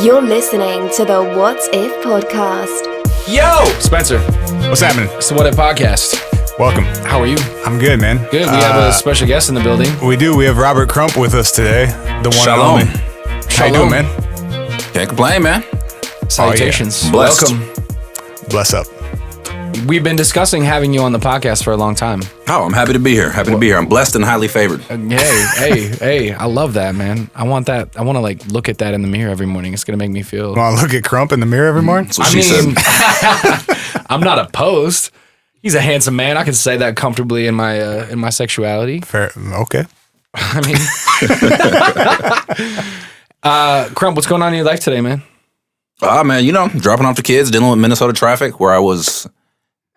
You're listening to the What's If podcast. Yo! Spencer. What's happening? It's the What If podcast. Welcome. How are you? I'm good, man. Good. We have a special guest in the building. We do. We have Robert Crump with us today. The one Shalom. and only. How you doing, man? Can't complain, man. Salutations. Oh, yeah. Blessed. Welcome. Bless up. We've been discussing having you on the podcast for a long time. Oh, I'm happy to be here. I'm blessed and highly favored. Hey, I love that, man. I want that. I want to like look at that in the mirror every morning. It's going to make me feel... Want to look at Crump in the mirror every morning? That's what she said. I'm not opposed. He's a handsome man. I can say that comfortably in my sexuality. Fair. Okay. I mean... Crump, what's going on in your life today, man? Man, dropping off the kids, dealing with Minnesota traffic, where I was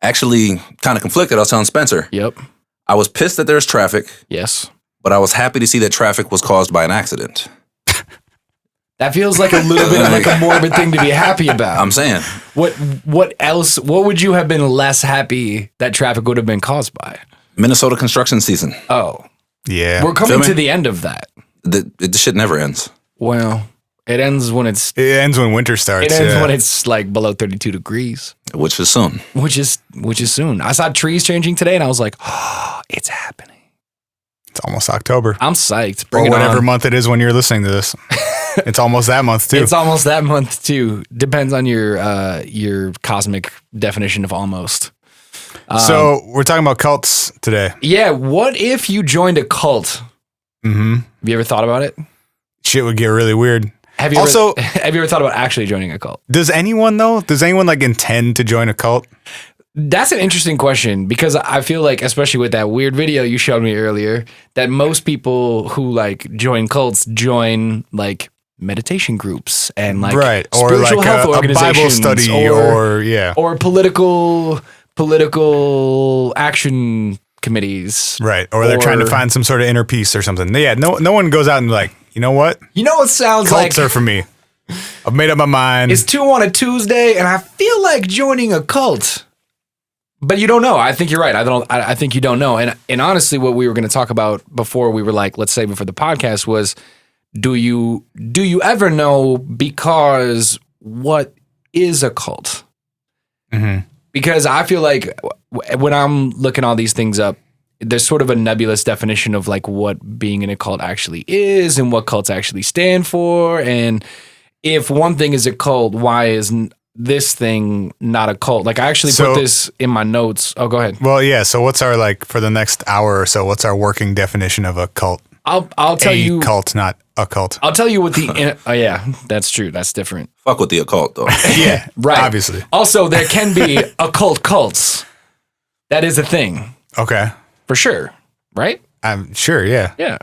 actually kind of conflicted. I was telling Spencer. Yep. I was pissed that there's traffic. Yes. But I was happy to see that traffic was caused by an accident. That feels like a little bit like a morbid thing to be happy about. I'm saying. What else? What would you have been less happy that traffic would have been caused by? Minnesota construction season. Oh. Yeah. We're coming to the end of that. The shit never ends. Well, it ends when it's... It ends when winter starts. It ends when it's like below 32 degrees. Which is soon. Which is soon. I saw trees changing today and I was like, oh, it's happening. It's almost October. I'm psyched. Or whatever month it is when you're listening to this. It's almost that month too. It's almost that month too. Depends on your cosmic definition of almost. So we're talking about cults today. Yeah. What if you joined a cult? Mm-hmm. Have you ever thought about it? Shit would get really weird. Have you ever thought about actually joining a cult? Does anyone though? Does anyone like intend to join a cult? That's an interesting question because I feel like, especially with that weird video you showed me earlier, that most people who like join cults join like meditation groups and like right. Or spiritual like health a organizations Bible study or political action committees. Right. Or they're trying to find some sort of inner peace or something. Yeah. No one goes out and like, you know what? You know what sounds like? Cults are for me. I've made up my mind. It's 2 on a Tuesday and I feel like joining a cult. But you don't know. I think you're right. I think you don't know. And honestly, what we were going to talk about before we were like, let's say before the podcast was, do you ever know? Because what is a cult? Mm-hmm. Because I feel like when I'm looking all these things up, there's sort of a nebulous definition of like what being in a cult actually is and what cults actually stand for. And if one thing is a cult, why is this thing not a cult? Like I actually put this in my notes. Oh, go ahead. Well, yeah. So what's our, like, for the next hour or so, what's our working definition of a cult? I'll tell you. A cult, not a cult. I'll tell you what the, oh yeah, that's true. That's different. Fuck with the occult though. Yeah. Right. Obviously. Also, there can be occult cults. That is a thing. Okay. For sure. Right? I'm sure. Yeah. Yeah.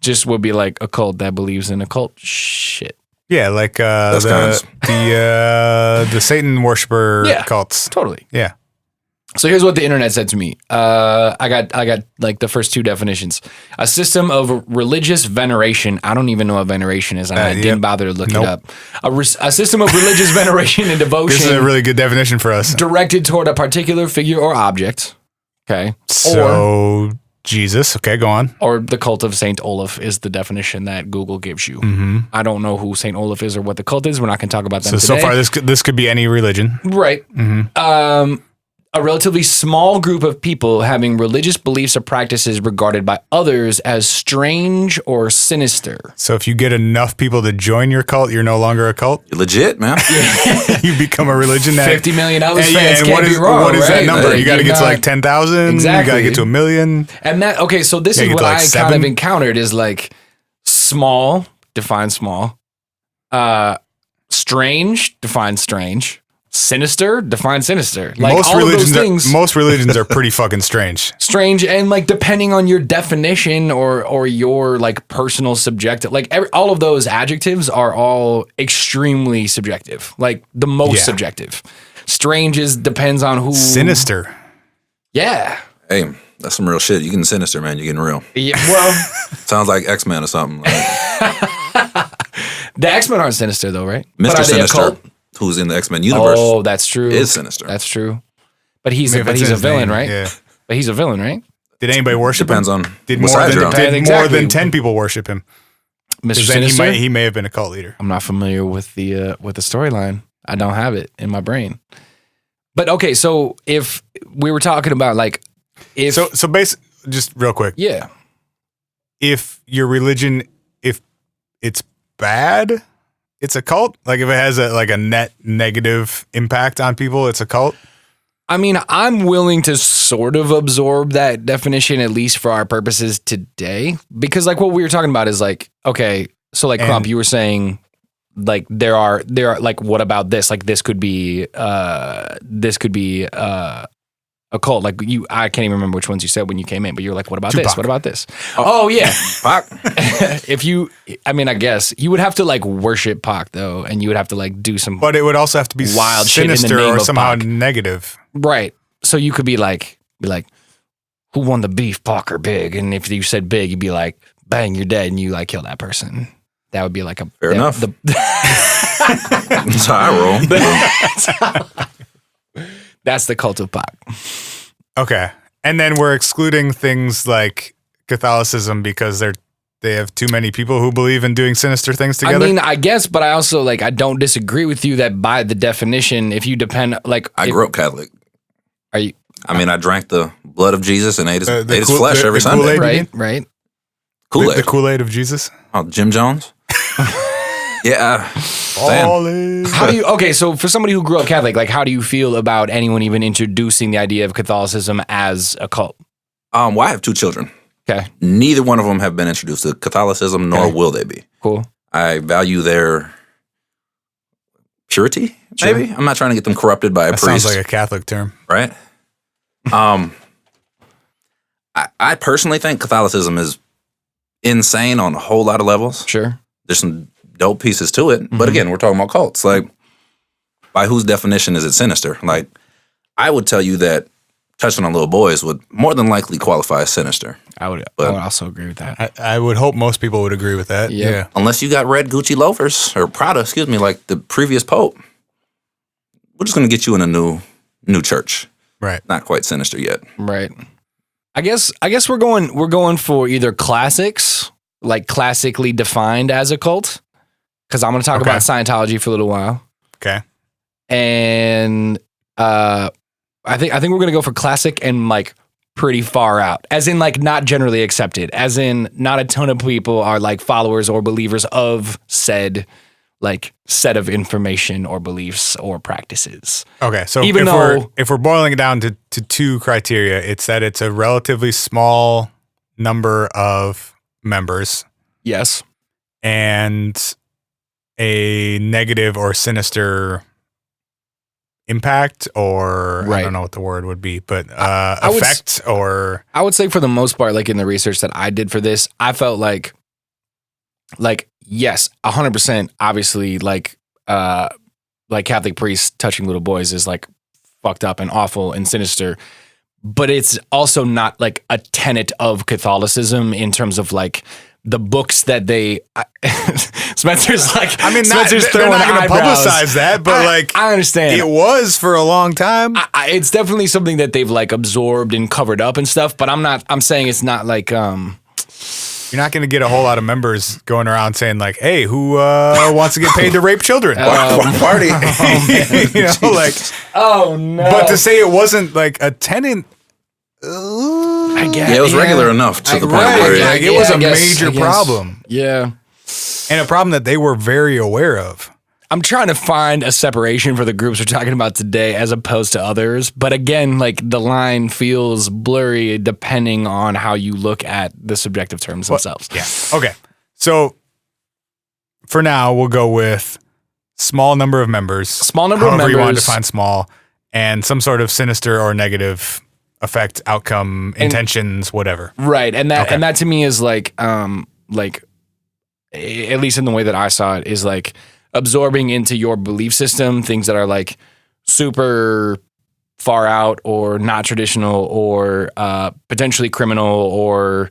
Just would be like a cult that believes in occult shit. Yeah. Like the Satan worshiper cults. Totally. Yeah. So here's what the internet said to me. I got like the first 2 definitions. A system of religious veneration. I don't even know what veneration is. I didn't bother to look it up. A system of religious veneration and devotion. This is a really good definition for us. Directed toward a particular figure or object. Okay. So Jesus. Okay, go on. Or the cult of Saint Olaf is the definition that Google gives you. Mm-hmm. I don't know who Saint Olaf is or what the cult is. We're not going to talk about them today. So far, this could be any religion. Right. Mm-hmm. A relatively small group of people having religious beliefs or practices regarded by others as strange or sinister. So if you get enough people to join your cult, you're no longer a cult? You're legit, man. You become a religion that... 50 million Elvis fans can't be wrong, what is right? that number? You got to get to like 10,000? Exactly. You got to get to 1 million? And that, okay, so this is what I kind of encountered is like small, define small. Strange, define strange. Sinister, define sinister. Like most all religions of those things. Most religions are pretty fucking strange. Strange, and like depending on your definition or your like personal subjective, like all of those adjectives are all extremely subjective. Like the most subjective. Strange depends on who. Sinister. Yeah. Hey, that's some real shit. You getting sinister, man. You getting real. Yeah. Well, sounds like X-Men or something. The X-Men aren't sinister though, right? Mr. Sinister, who's in the X-Men universe. Oh, that's true. Is sinister. That's true. But he's a villain, right? Yeah. But he's a villain, right? Did anybody worship Depends him? on Did what more side you're on. more than 10 people worship him? Mr. Sinister? He may have been a cult leader. I'm not familiar with the storyline. I don't have it in my brain. But okay, so if we were talking about like, if so basically, just real quick, yeah, if your religion, if it's bad, it's a cult. Like if it has a net negative impact on people, it's a cult. I mean, I'm willing to sort of absorb that definition, at least for our purposes today, because like what we were talking about is like, okay, so like Crump, you were saying like there are like, what about this? Like this could be a cult. Like I can't even remember which ones you said when you came in, but you're like, what about Tupac. this? What about this? Oh yeah. Pac. I guess you would have to like worship Pac though, and you would have to like do some, but it would also have to be wild shit in the sinister name or of somehow Pac. negative. Right. So you could be like, who won the beef, Pac or Big? And if you said Big, you'd be like, bang, you're dead, and you like kill that person. That would be like a fair enough. That's how I roll. That's the cult of Pac. Okay, and then we're excluding things like Catholicism because they have too many people who believe in doing sinister things together. I mean, I guess, but I also like, I don't disagree with you that by the definition, if you depend, like, I grew up Catholic. Are you? I mean, I drank the blood of Jesus and ate his flesh every Sunday. Kool-Aid, right. Kool-Aid. The Kool-Aid of Jesus. Oh, Jim Jones. Yeah. How do you? Okay, so for somebody who grew up Catholic, like, how do you feel about anyone even introducing the idea of Catholicism as a cult? Well, I have 2 children. Okay. Neither one of them have been introduced to Catholicism, nor will they be. Cool. I value their purity, maybe. Sure. I'm not trying to get them corrupted by a priest. Sounds like a Catholic term. Right? I personally think Catholicism is insane on a whole lot of levels. Sure. There's some dope pieces to it. But again, we're talking about cults. Like, by whose definition is it sinister? Like, I would tell you that touching on little boys would more than likely qualify as sinister. I would also agree with that. I would hope most people would agree with that. Yeah. Yeah. Unless you got red Gucci loafers or Prada, like the previous pope. We're just going to get you in a new church. Right. Not quite sinister yet. Right. I guess we're going for either classics, like classically defined as a cult, because I'm going to talk about Scientology for a little while. Okay. And I think we're going to go for classic and like pretty far out, as in like not generally accepted, as in not a ton of people are like followers or believers of said like set of information or beliefs or practices. Okay, so even if we're boiling it down to 2 criteria, it's that it's a relatively small number of members. Yes. And a negative or sinister impact, or I don't know what the word would be, but effect, or I would say for the most part, like in the research that I did for this, I felt like yes, 100%. Obviously, like Catholic priests touching little boys is like fucked up and awful and sinister, but it's also not like a tenet of Catholicism in terms of like the books that they. Spencer's like, I mean, Spencer's they're throwing not going to eyebrows. publicize that, but I understand. It was for a long time. It's definitely something that they've like absorbed and covered up and stuff. But I'm saying it's not like You're not going to get a whole lot of members going around saying like, "Hey, who wants to get paid to rape children?" Party. You know, like, oh no. But to say it wasn't like a tenant. I guess. Yeah, it was regular enough to the point where it was a major problem. Yeah. And a problem that they were very aware of. I'm trying to find a separation for the groups we're talking about today as opposed to others. But again, like the line feels blurry depending on how you look at the subjective terms themselves. Yeah. Okay. So for now, we'll go with small number of members. Small number of members. However you want to define small, and some sort of sinister or negative effect, outcome, intentions, whatever. Right. And that to me is like at least in the way that I saw it, is like absorbing into your belief system things that are like super far out or not traditional or potentially criminal or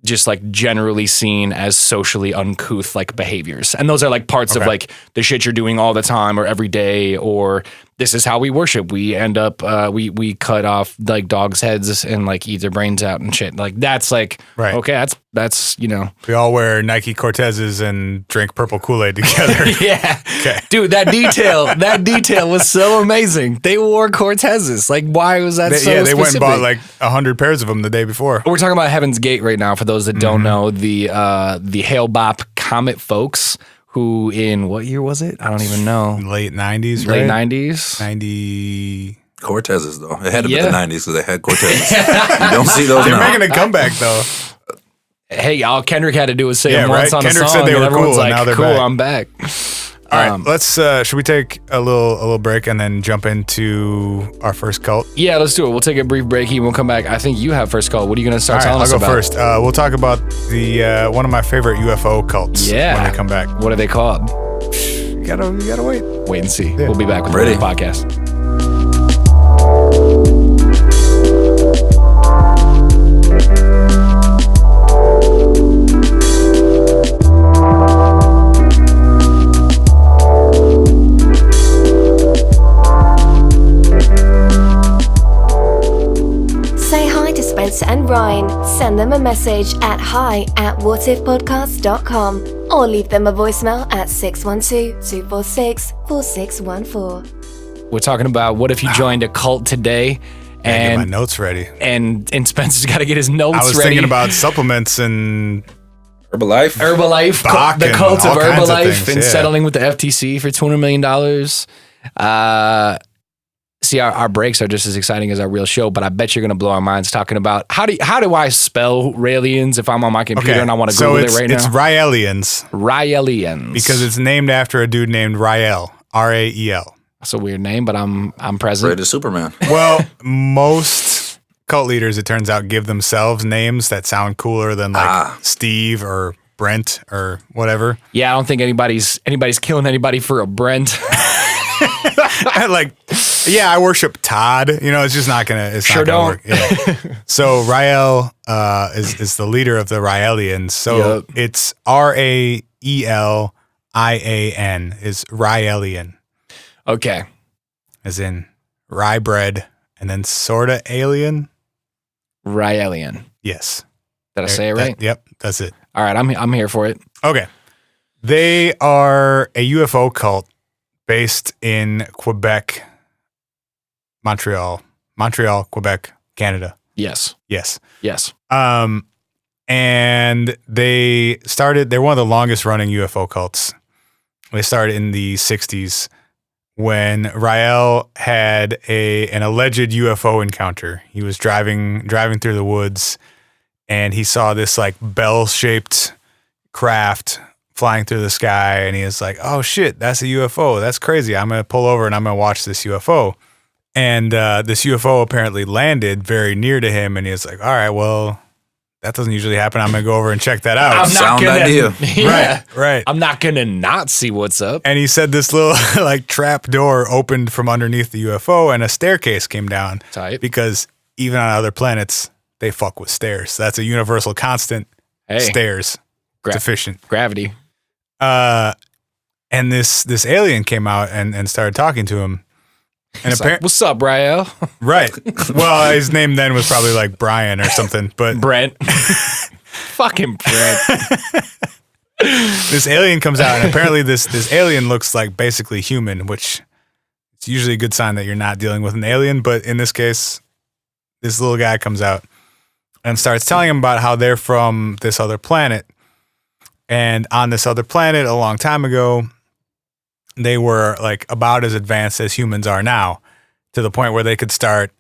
just like generally seen as socially uncouth like behaviors. And those are like parts of like the shit you're doing all the time or every day, or this is how we worship. We end up, we cut off like dogs' heads and like eat their brains out and shit. Like that's like, Right. okay, that's you know. We all wear Nike Cortezes and drink purple Kool-Aid together. Yeah. Okay. Dude, that detail was so amazing. They wore Cortezes. Like, why was that so specific? They went and bought like 100 pairs of them the day before. We're talking about Heaven's Gate right now. For those that don't know, the Hail Bop Comet folks, who in what year was it? I don't even know. Late 90s, Late right? 90s? 90. Cortezes, though. It had to be the 90s because they had Cortezes. You don't see those They're now. making a comeback, though. Hey, all Kendrick had to do was say Yeah, them once right? on Kendrick a song, said they and were everyone's cool, like, and now they're cool, back. I'm back. All right, let's. Should we take a little break and then jump into our first cult? Yeah, let's do it. We'll take a brief break here. We'll come back. I think you have first call. What are you going to start All right, telling us I'll go about? first. We'll talk about the one of my favorite UFO cults. Yeah. When they come back. What are they called? You gotta wait. Wait and see. Yeah. We'll be back with the Ready. podcast. Say hi to Spencer and Ryan. Send them a message at hi@whatifpodcast.com or leave them a voicemail at 612-246-4614. We're talking about what if you joined a cult today Gotta get my and notes ready. Spencer's got to get his notes I was ready. thinking about supplements and Herbalife. Herbalife, Bach the and cult of all kinds of Herbalife, things, and yeah. settling with the FTC for $200 million. See, our breaks are just as exciting as our real show, but I bet you're going to blow our minds talking about how do I spell Raelians if I'm on my computer and I want to Google it right it's now? Raelians Raelians. because it's named after a dude named Rael, Rael. That's a weird name, but I'm present. Rated Superman. Well, most cult leaders, it turns out, give themselves names that sound cooler than like Steve or Brent or whatever. Yeah, I don't think anybody's killing anybody for a Brent. Like, yeah, I worship Todd. You know, it's just not gonna. It's Sure not gonna don't. work. Yeah. So Rael is the leader of the Raelians. So Yep. it's Raelian is Raelian, Okay. as in rye bread, and then sorta alien. Raelian. Yes, Did I say it right? Yep, that's it. All right, I'm here for it. Okay, they are a UFO cult based in Quebec, Montreal, Quebec, Canada. Yes. Yes. Yes. And they're one of the longest running UFO cults. They started in the 60s when Rael had an alleged UFO encounter. He was driving through the woods and he saw this like bell-shaped craft flying through the sky, and he was like, oh shit, that's a UFO. That's crazy. I'm going to pull over and I'm going to watch this UFO. And this UFO apparently landed very near to him, and he was like, all right, well, that doesn't usually happen. I'm going to go over and check that out. Sound idea. Yeah. Right. I'm not gonna not see what's up. And he said this little like trap door opened from underneath the UFO and a staircase came down. Tight. Because even on other planets, they fuck with stairs. That's a universal constant. Hey. Stairs. It's efficient. Gravity. And this alien came out and started talking to him. And It's like, what's up, Rael? right. Well, his name then was probably like Brian or something, but Brent. Fucking Brent. this alien comes out, and apparently this alien looks like basically human, which it's usually a good sign that you're not dealing with an alien. But in this case, this little guy comes out and starts telling him about how they're from this other planet. And on this other planet a long time ago, they were like about as advanced as humans are now, to the point where they could start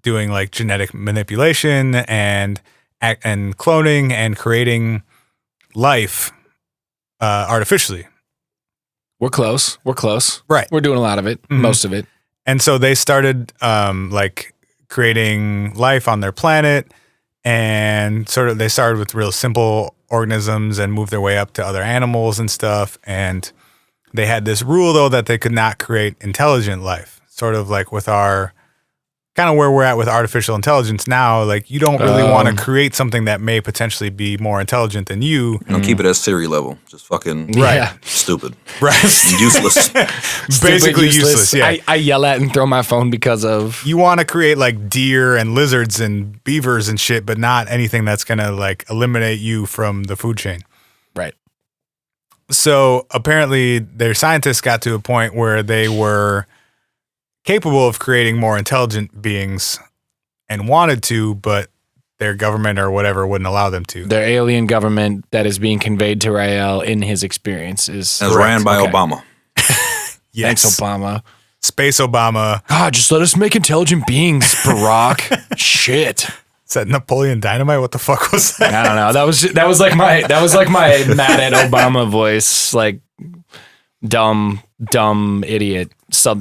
doing like genetic manipulation and cloning and creating life artificially. We're close. Right. We're doing a lot of it. Mhm. Most of it. And so they started like creating life on their planet, and they started with real simple organisms and moved their way up to other animals and stuff. And they had this rule though that they could not create intelligent life, sort of like with our kind of where we're at with artificial intelligence now. Like, you don't really want to create something that may potentially be more intelligent than you. Keep it at Siri level. Just fucking stupid. Right. Useless. Basically useless. Yeah. I yell at and throw my phone because of. You want to create like deer and lizards and beavers and shit, but not anything that's going to like eliminate you from the food chain. Right. So apparently their scientists got to a point where they were capable of creating more intelligent beings and wanted to, but their government or whatever wouldn't allow them to. Their alien government that is being conveyed to Rael in his experience is as ran by Obama. Yes. Thanks, Obama. Space Obama. God, just let us make intelligent beings, Barack. Shit. Is that Napoleon Dynamite? What the fuck was that? I don't know. That was like my mad at Obama voice, like dumb idiot.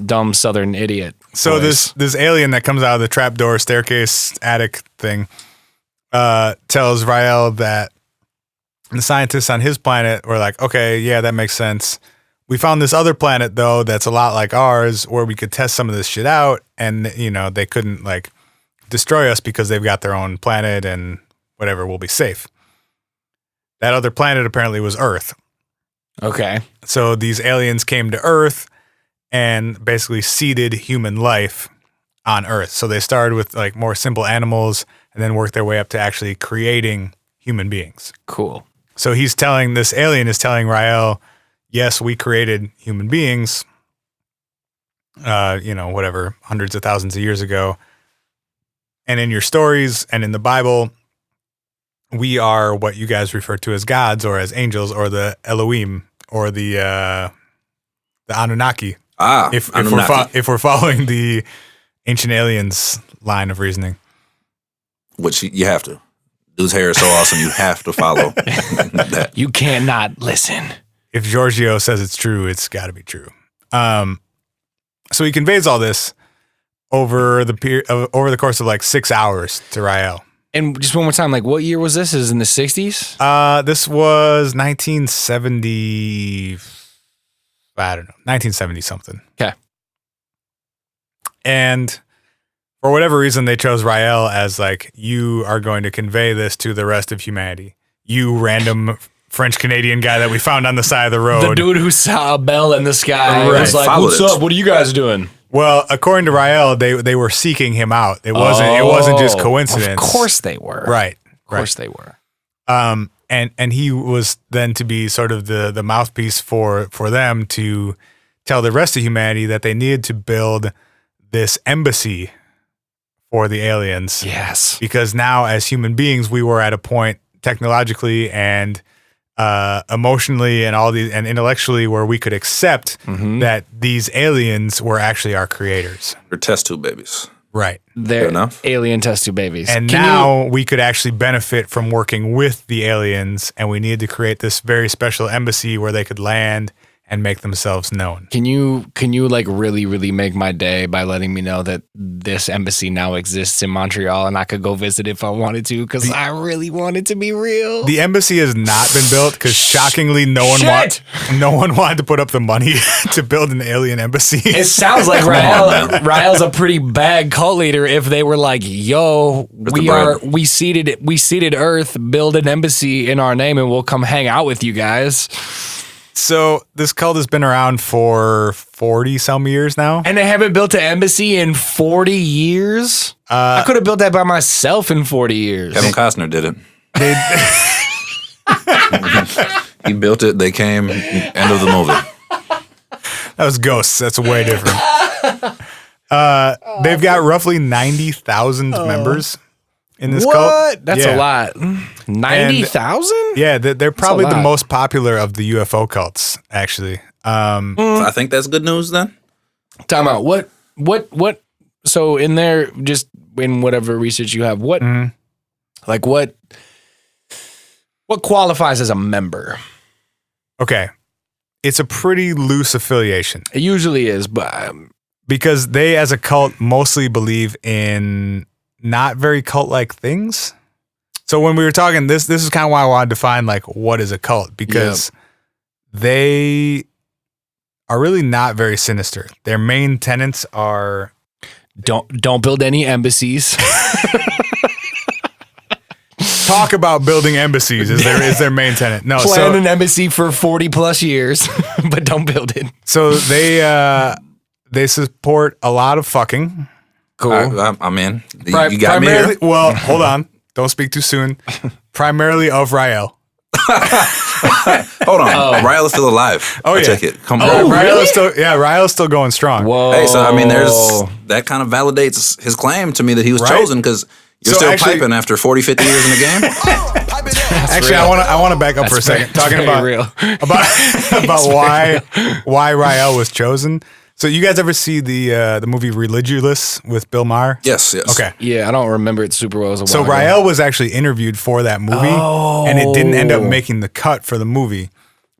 Dumb Southern idiot. So voice. this alien that comes out of the trapdoor staircase attic thing tells Rael that the scientists on his planet were like, okay, yeah, that makes sense. We found this other planet though that's a lot like ours where we could test some of this shit out, and they couldn't like destroy us because they've got their own planet and whatever, we'll be safe. That other planet apparently was Earth. Okay. So these aliens came to Earth and basically seeded human life on Earth. So they started with like more simple animals and then worked their way up to actually creating human beings. Cool. So this alien is telling Rael, yes, we created human beings, whatever, hundreds of thousands of years ago. And in your stories and in the Bible, we are what you guys refer to as gods or as angels or the Elohim or the Anunnaki. If we're following the ancient aliens line of reasoning, which you have to. Dude's hair is so awesome, you have to follow that. You cannot listen. If Giorgio says it's true, it's got to be true. So he conveys all this over the course of like 6 hours to Rael. And just one more time, like what year was this? Is it in the 60s? This was 1970. I don't know, 1970 something. Okay. And for whatever reason, they chose Rael as like, you are going to convey this to the rest of humanity. You random French-Canadian guy that we found on the side of the road. The dude who saw a bell in the sky was like, Followed what's it. up? What are you guys doing? Well, according to Rael, they were seeking him out. It wasn't just coincidence. Of course they were. Right. Of course they were. And he was then to be sort of the mouthpiece for them to tell the rest of humanity that they needed to build this embassy for the aliens. Yes. Because now as human beings, we were at a point technologically and emotionally and intellectually where we could accept that these aliens were actually our creators. They're test tube babies. Right. They're enough. alien test tube babies. And now we could actually benefit from working with the aliens, and we needed to create this very special embassy where they could land and make themselves known. Can you like really, really make my day by letting me know that this embassy now exists in Montreal and I could go visit if I wanted to? Because I really want it to be real. The embassy has not been built because shockingly no one wanted to put up the money to build an alien embassy. It sounds like Rael's a pretty bad cult leader if they were like, yo, we seeded Earth, build an embassy in our name and we'll come hang out with you guys. So this cult has been around for 40 some years now. And they haven't built an embassy in 40 years? I could have built that by myself in 40 years. Kevin Costner did it. He built it. They came. End of the movie. That was Ghosts. That's way different. They've got roughly 90,000 members in this cult. That's a lot. 90,000? Yeah, they're probably the most popular of the UFO cults, actually. I think that's good news then. Time out. What? So in there, just in whatever research you have, what qualifies as a member? Okay. It's a pretty loose affiliation. It usually is, but because they, as a cult, mostly believe in not very cult-like things. So when we were talking, this is kind of why I wanted to find like what is a cult, because they are really not very sinister. Their main tenets are Don't build any embassies. Talk about building embassies is their main tenet. No, Plan an embassy for 40 plus years, but don't build it. So they support a lot of fucking. Cool. I'm in. You got me here. Well, hold on. Don't speak too soon. Primarily of Rael. Hold on. Rael is still alive. Oh, yeah. Check it. Come on. Rael is still, Rael's still going strong. Whoa. Hey, so I mean, that kind of validates his claim to me that he was chosen because you're still piping after 40, 50 years in the game. Actually, I want to back up for a second, talking about why Rael was chosen. So you guys ever see the movie Religulous with Bill Maher? Yes. Okay. Yeah, I don't remember it super well. So Rael was actually interviewed for that movie, and it didn't end up making the cut for the movie.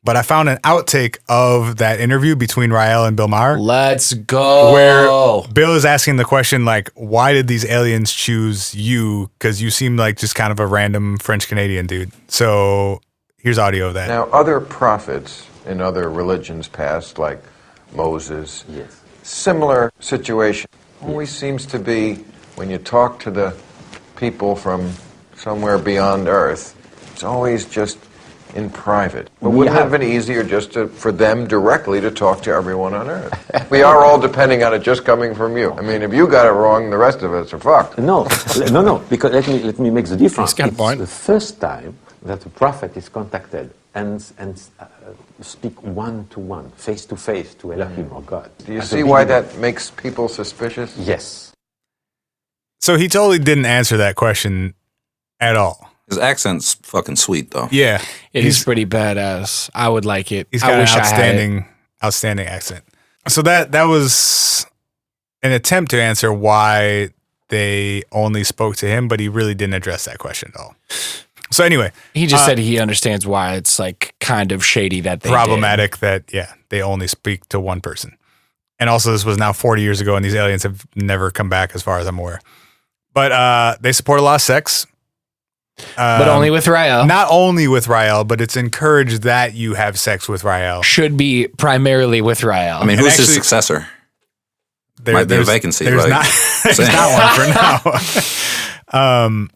But I found an outtake of that interview between Rael and Bill Maher. Let's go. Where Bill is asking the question, like, why did these aliens choose you? Because you seem like just kind of a random French-Canadian dude. So here's audio of that. Now, other prophets in other religions past, like Moses, similar situation. Always seems to be, when you talk to the people from somewhere beyond Earth, it's always just in private. But wouldn't it have been easier just for them directly to talk to everyone on Earth? We are all depending on it just coming from you. I mean, if you got it wrong, the rest of us are fucked. No, because let me make the difference. Got a point. It's the first time that a prophet is contacted and speak one-to-one, face-to-face to Elohim or God. Do you see why that makes people suspicious? Yes. So he totally didn't answer that question at all. His accent's fucking sweet, though. Yeah. He's pretty badass. I would like it. He's got an outstanding accent. So that was an attempt to answer why they only spoke to him, but he really didn't address that question at all. So anyway, He just said he understands why it's like kind of shady that they problematic that they only speak to one person. And also this was now 40 years ago and these aliens have never come back as far as I'm aware. But they support a lot of sex. But only with Rael. Not only with Rael, but it's encouraged that you have sex with Rael. Should be primarily with Rael. I mean, who's his successor? Might be a vacancy. There's not one for now.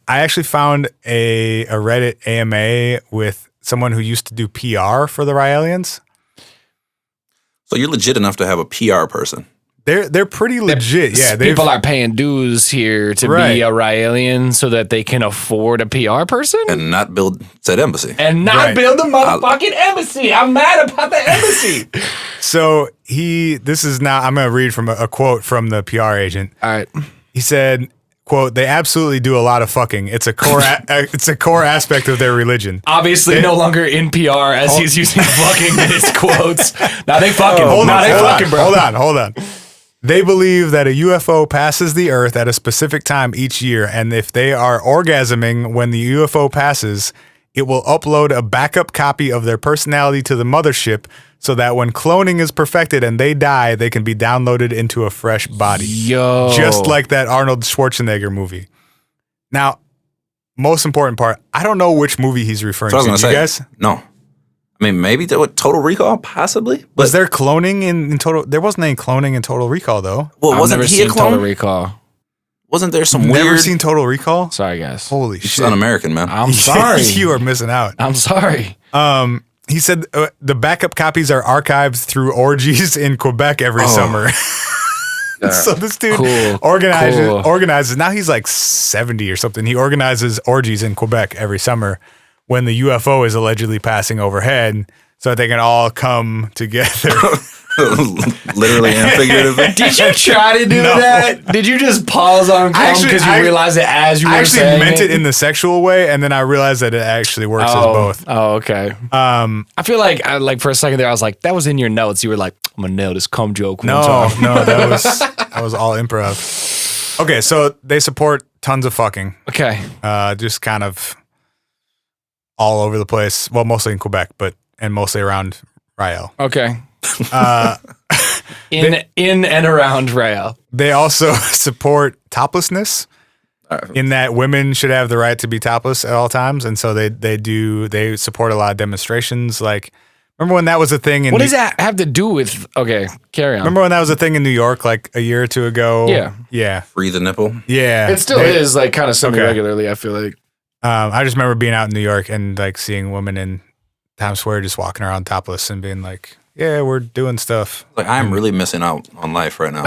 I actually found a Reddit AMA with someone who used to do PR for the Raelians. So you're legit enough to have a PR person. They're pretty legit. Yeah, people are paying dues here to be a Raelian so that they can afford a PR person and not build said embassy and not build a motherfucking embassy. I'm mad about the embassy. So I'm going to read from a quote from the PR agent. All right. He said, quote, "They absolutely do a lot of fucking. It's a core it's a core aspect of their religion." Obviously no longer in PR as he's using fucking in his quotes. Now they fucking. Hold on. They believe that a UFO passes the Earth at a specific time each year, and if they are orgasming when the UFO passes, it will upload a backup copy of their personality to the mothership so that when cloning is perfected and they die, they can be downloaded into a fresh body. Yo. Just like that Arnold Schwarzenegger movie. Now, most important part, I don't know which movie he's referring to. You guys? No. I mean, maybe Total Recall, possibly. Was there cloning in Total? There wasn't any cloning in Total Recall, though. Well, wasn't he a clone? Total Recall. Wasn't there some Never weird? seen Total Recall? Sorry, guys. Holy It's shit! un-American, man. I'm sorry. You are missing out. I'm sorry. He said the backup copies are archived through orgies in Quebec every summer. So this dude organizes. Now he's like 70 or something. He organizes orgies in Quebec every summer when the UFO is allegedly passing overhead, so that they can all come together. Literally and figuratively. Did you try to do that? Did you just pause on because you realized it as you were saying it? I actually meant it in the sexual way, and then I realized that it actually works as both. Oh, okay. I feel like for a second there, I was like, that was in your notes. You were like, I'm gonna nail this cum joke. No, that was all improv. Okay, so they support tons of fucking. Okay. Just kind of all over the place. Well, mostly in Quebec, and mostly around Rael. Okay. In and around Rael. They also support toplessness, in that women should have the right to be topless at all times, and so they support a lot of demonstrations. Like Remember when that was a thing in What does that have to do with? Okay, carry on. Remember when that was a thing in New York like a year or two ago? Yeah. Yeah. Free the nipple. Yeah. It still is like kind of semi-regularly, I feel like. I just remember being out in New York and like seeing women in Times Square just walking around topless and being like, yeah, we're doing stuff. Like, I'm really missing out on life right now.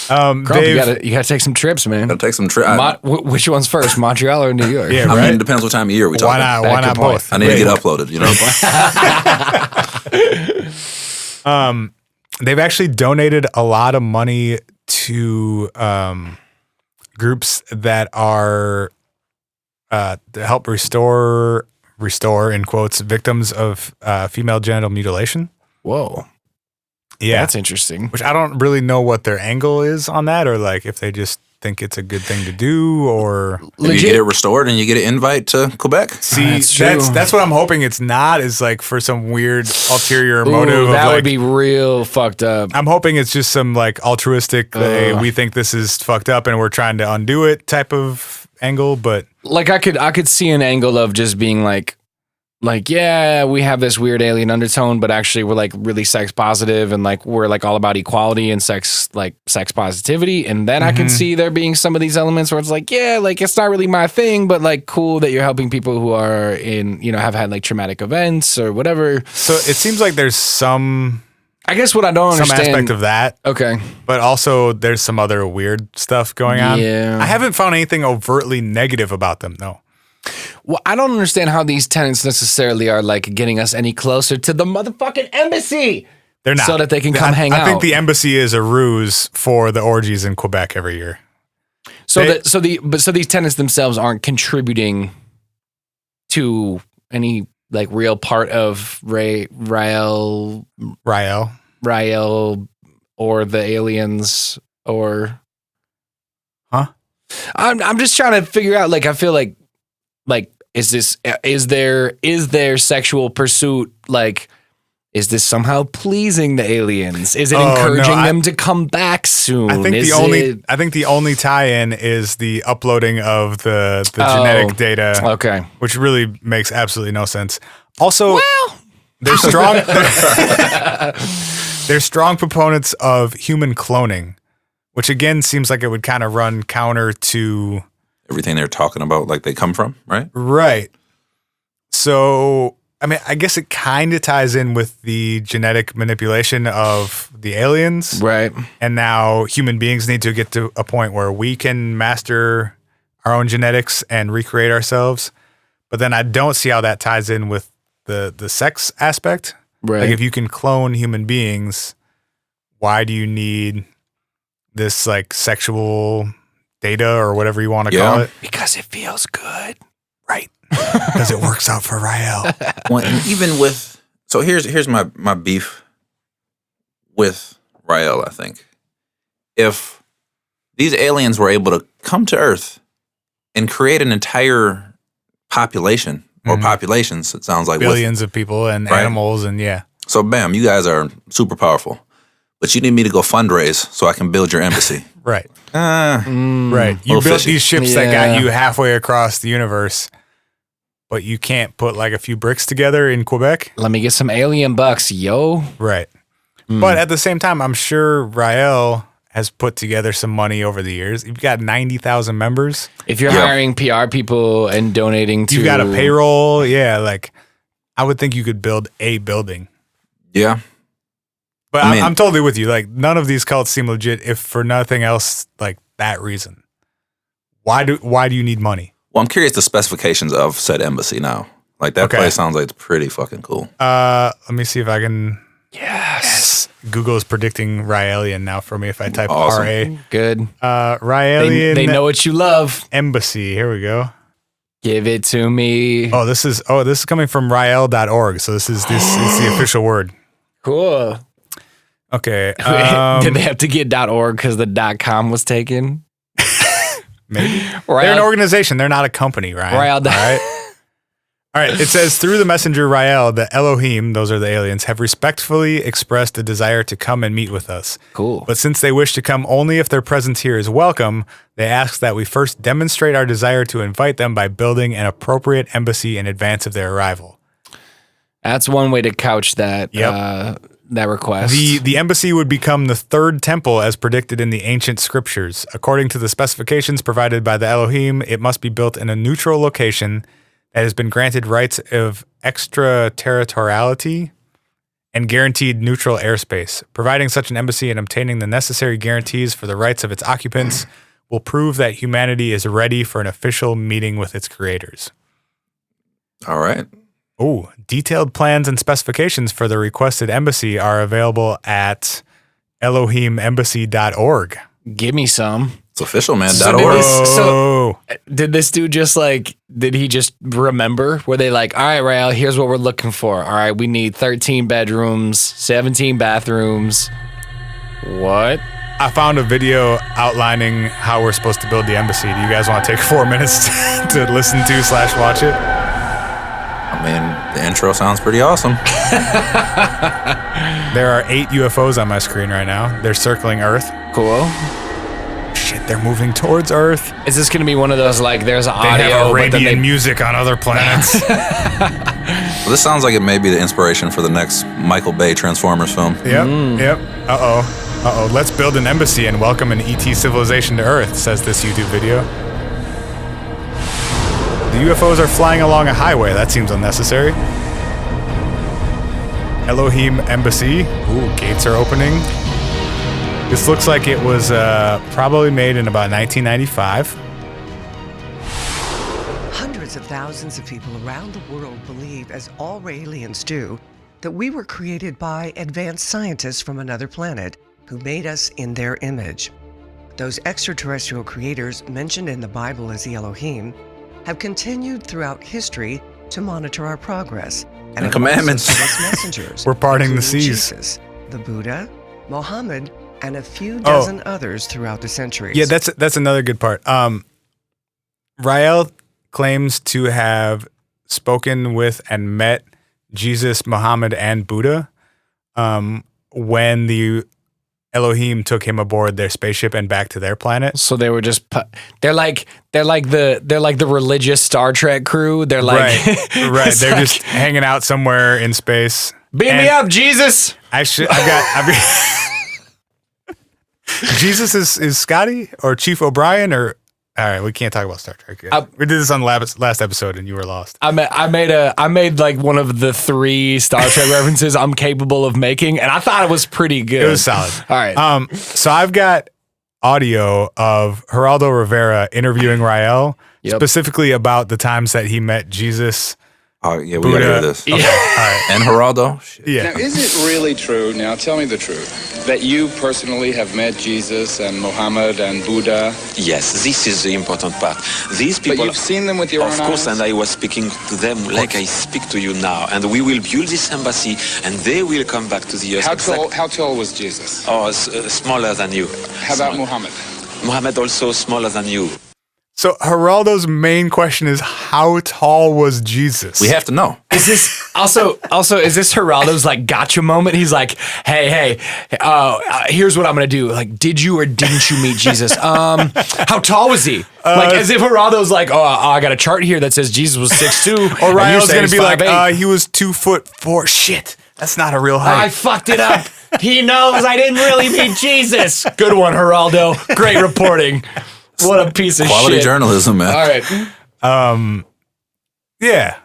Crump, Dave, you gotta take some trips, man. Gotta take some trips. Which one's first, Montreal or New York? Yeah, I right. mean, it depends what time of year we talking. Why not point. both? I need to get uploaded, you know? They've actually donated a lot of money to groups that are to help restore in quotes victims of female genital mutilation. Whoa, Yeah, that's interesting. which I don't really know what their angle is on that, or like if they just think it's a good thing to do, or If you get it restored and you get an invite to Quebec. see That's true. that's what I'm hoping it's not, is like for some weird ulterior motive. Ooh, of that like, would be real fucked up. I'm hoping it's just some like altruistic, hey, we think this is fucked up and we're trying to undo it type of angle. But Like I could see an angle of just being like yeah, we have this weird alien undertone, but actually we're like really sex positive and like we're like all about equality and sex positivity. And then I can see there being some of these elements where it's like, yeah, like it's not really my thing, but like cool that you're helping people who are in, have had like traumatic events or whatever. so it seems like there's some I guess what I don't understand. aspect of that, Okay. but also there's some other weird stuff going on. Yeah. I haven't found anything overtly negative about them though. Well, I don't understand how these tenants necessarily are like getting us any closer to the motherfucking embassy. They're not. So that they can come hang I think out. the embassy is a ruse for the orgies in Quebec every year. So They- these tenants themselves aren't contributing to any like real part of Rael or the aliens or Huh? I'm just trying to figure out, like, I feel like is there sexual pursuit, like, is this somehow pleasing the aliens? Is it encouraging them to come back soon? I think the only tie-in is the uploading of the genetic data. Okay. Which really makes absolutely no sense. Also, Well, they're strong. They're strong proponents of human cloning, which again seems like it would kind of run counter to Everything they're talking about, like they come from, right? right. So, I mean, I guess it kind of ties in with the genetic manipulation of the aliens, right. and now human beings need to get to a point where we can master our own genetics and recreate ourselves. But then I don't see how that ties in with the sex aspect. Right. Like if you can clone human beings, why do you need this like sexual data or whatever you want to call it? Because it feels good. Right. Because it works out for Rael. Well, and even with here's my beef with Rael. I think if these aliens were able to come to Earth and create an entire population or populations, it sounds like Billions of people and Right. animals and yeah. So bam, you guys are super powerful, but you need me to go fundraise so I can build your embassy. Right. Ah, Right. You Little built fishy. these ships that Yeah. got you halfway across the universe, but you can't put like a few bricks together in Quebec. Let me get some alien bucks, yo. Right. But at the same time, I'm sure Rael has put together some money over the years. You've got 90,000 members. If you're Yeah. hiring PR people and donating to... You've got a payroll. Yeah. Like I would think you could build a building. yeah. But I mean- I'm totally with you. Like none of these cults seem legit if for nothing else like that reason. Why do you need money? Well, I'm curious the specifications of said embassy now. Like that Okay. place sounds like it's pretty fucking cool. Let me see if I can. Yes. Google is predicting Raelian now for me if I type Awesome. RA. Good. Raelian They know what you love. embassy. Here we go. Give it to me. Oh, this is coming from rael.org. So this is the official word. Cool. Okay. Did they have to get .org because the .com was taken? Maybe. Rael- They're an organization. They're not a company, right? Rael. All right. All right. It says through the messenger Rael, the Elohim, those are the aliens, have respectfully expressed a desire to come and meet with us. Cool. But since they wish to come only if their presence here is welcome, they ask that we first demonstrate our desire to invite them by building an appropriate embassy in advance of their arrival. That's one way to couch that that request. The embassy would become the third temple as predicted in the ancient scriptures. According to the specifications provided by the Elohim, it must be built in a neutral location that has been granted rights of extraterritoriality and guaranteed neutral airspace. Providing such an embassy and obtaining the necessary guarantees for the rights of its occupants will prove that humanity is ready for an official meeting with its creators. All right. Oh, detailed plans and specifications for the requested embassy are available at ElohimEmbassy.org. Give me some. It's official, man. So .org. did this dude just did he just remember? Were they like, all right, Rael, here's what we're looking for. All right, we need 13 bedrooms, 17 bathrooms. What? I found a video outlining how we're supposed to build the embassy. Do you guys want to take 4 minutes to listen to / watch it? I mean, the intro sounds pretty awesome. There are 8 UFOs on my screen right now. They're circling Earth. Cool. Shit, they're moving towards Earth. Is this going to be one of those, there's They audio, have but then Arabian music on other planets. Well, this sounds like it may be the inspiration for the next Michael Bay Transformers film. Yep. Uh-oh. Let's build an embassy and welcome an ET civilization to Earth, says this YouTube video. The UFOs are flying along a highway. That seems unnecessary. Elohim Embassy. Ooh, gates are opening. This looks like it was probably made in about 1995. Hundreds of thousands of people around the world believe, as all Raelians do, that we were created by advanced scientists from another planet who made us in their image. Those extraterrestrial creators mentioned in the Bible as the Elohim have continued throughout history to monitor our progress And commandments. also sent us messengers. We're parting the including seas. Jesus, the Buddha, Mohammed, and a few dozen others throughout the centuries. Yeah, that's another good part. Rael claims to have spoken with and met Jesus, Muhammad, and Buddha when the Elohim took him aboard their spaceship and back to their planet. So they were just they're like the religious Star Trek crew. They're like right. They're just hanging out somewhere in space. beam me up, Jesus. Jesus is Scotty or Chief O'Brien or all right. We can't talk about Star Trek yet. We did this on the last episode and you were lost. I made like one of the 3 Star Trek references I'm capable of making, and I thought it was pretty good. It was solid. All right. So I've got audio of Geraldo Rivera interviewing Rael specifically about the times that he met Jesus. Oh, yeah, we gotta hear this. Yeah. All right. And Geraldo? Shit. Yeah. Now, is it really true, now tell me the truth, that you personally have met Jesus and Muhammad and Buddha? Yes, this is the important part. These people, But you've seen them with your own of course, eyes? and I was speaking to them like I speak to you now. And we will build this embassy, and they will come back to the earth. How tall was Jesus? Oh, smaller than you. How about Muhammad? Muhammad also smaller than you. So Geraldo's main question is, how tall was Jesus? We have to know. Is this also is this Geraldo's like gotcha moment? He's like, hey, here's what I'm gonna do. Like, did you or didn't you meet Jesus? How tall was he? Like, as if Geraldo's like, I got a chart here that says Jesus was 6'2". Or Rael's gonna be like, 5'8". he was 2'4". Shit, that's not a real height. I fucked it up. He knows I didn't really meet Jesus. Good one, Geraldo. Great reporting. What a piece of Quality shit. journalism, man. All right. Yeah.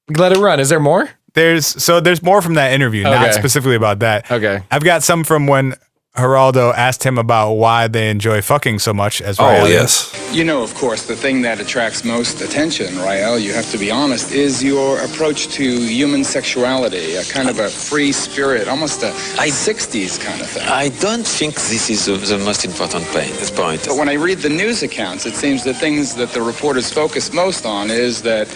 Let it run. Is there more? There's more from that interview, not Okay. specifically about that. Okay. I've got some from when Geraldo asked him about why they enjoy fucking so much as Rael. Oh, yes. You know, of course, the thing that attracts most attention, Rael, you have to be honest, is your approach to human sexuality, a kind of a free spirit, almost a 60s kind of thing. I don't think this is the most important point. But when I read the news accounts, it seems the things that the reporters focus most on is that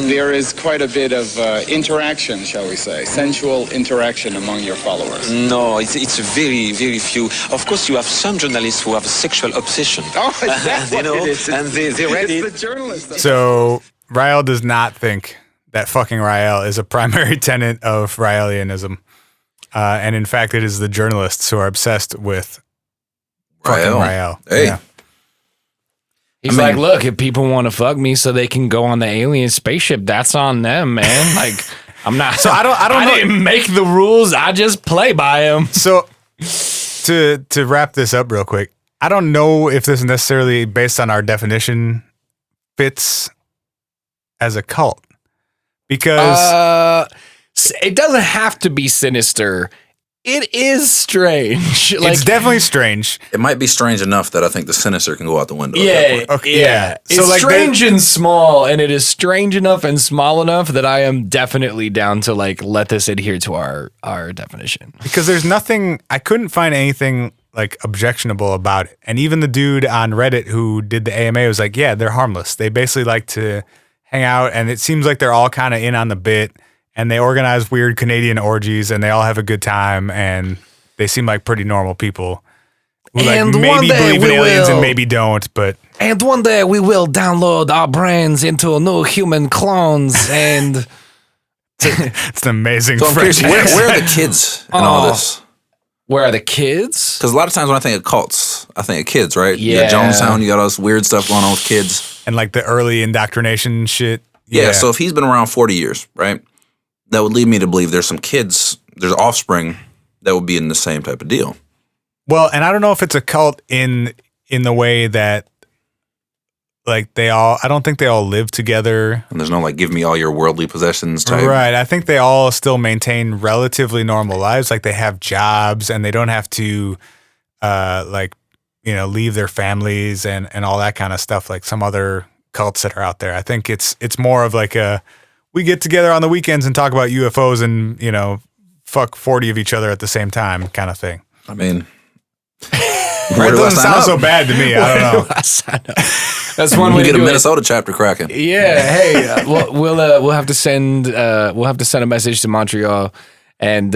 there is quite a bit of interaction, shall we say, sensual interaction among your followers. No, it's very, very few. Of course, you have some journalists who have a sexual obsession. Oh, is that what it is? And they read It's it. the journalist. So Rael does not think that fucking Rael is a primary tenet of Raelianism. And in fact, it is the journalists who are obsessed with fucking Rael. Hey. Yeah. He's like, look, if people want to fuck me so they can go on the alien spaceship, that's on them, man. Like, I'm not. So I don't know. didn't make the rules. I just play by them. So to wrap this up real quick, I don't know if this is necessarily based on our definition fits as a cult, because it doesn't have to be sinister. It is strange. it's definitely strange. It might be strange enough that I think the sinister can go out the window. at that Yeah, point. Okay, yeah. So, It's like, strange and small, and it is strange enough and small enough that I am definitely down to like let this adhere to our definition. Because there's nothing, I couldn't find anything like objectionable about it. And even the dude on Reddit who did the AMA was like, yeah, they're harmless. They basically like to hang out, and it seems like they're all kind of in on the bit, and they organize weird Canadian orgies, and they all have a good time, and they seem like pretty normal people who like And one maybe day believe in we aliens and will. maybe don't, but And one day we will download our brains into new human clones, and it's an amazing So I'm French curious, where are the accent. kids in all this? where are the kids? Because a lot of times when I think of cults, I think of kids, right? You Yeah. got Jonestown, you got all this weird stuff going on with kids. And like the early indoctrination shit. Yeah, so if he's been around 40 years, right, that would lead me to believe there's some kids, there's offspring that would be in the same type of deal. Well, and I don't know if it's a cult in the way that like I don't think they all live together. And there's no like, give me all your worldly possessions type. Right. I think they all still maintain relatively normal lives. Like they have jobs and they don't have to leave their families and all that kind of stuff like some other cults that are out there. I think it's more of like we get together on the weekends and talk about UFOs and, fuck 40 of each other at the same time kind of thing. I mean, That where do I doesn't sign sound up? so bad to me. I don't know. That's one way We to get a do it. Minnesota chapter cracking. Yeah, hey, we'll have to send a message to Montreal and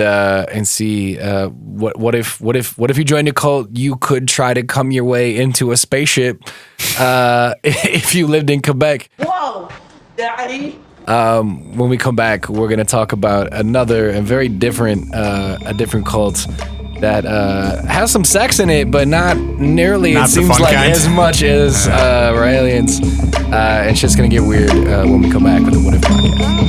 see what if you joined a cult, you could try to come your way into a spaceship if you lived in Quebec. Whoa, Daddy. When we come back, we're gonna talk about another and very different cult that has some sex in it, but not nearly. Not It the seems fun like kind. as much as Raeliens. It's just gonna get weird when we come back with the What If podcast.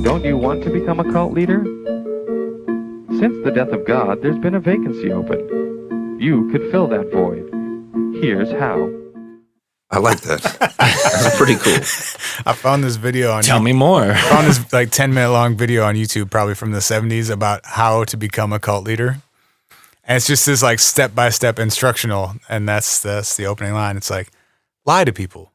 Don't you want to become a cult leader? Since the death of God, there's been a vacancy open. You could fill that void. Here's how. I like that. That's pretty cool. I found this video on Tell me more. I found this like 10-minute long video on YouTube, probably from the 70s, about how to become a cult leader. And it's just this like step-by-step instructional. And that's the opening line. It's like, lie to people.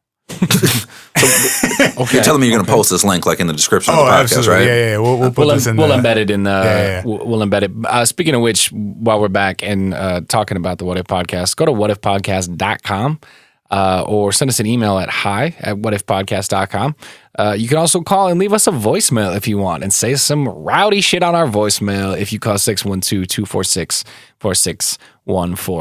You're telling me you're going to post this link like in the description of the podcast, absolutely. right? Yeah. We'll put this in We'll the, embed it in yeah. We'll embed it. Speaking of which, while we're back and talking about the What If podcast, go to whatifpodcast.com or send us an email at hi@whatifpodcast.com. You can also call and leave us a voicemail if you want and say some rowdy shit on our voicemail if you call 612-246-4614.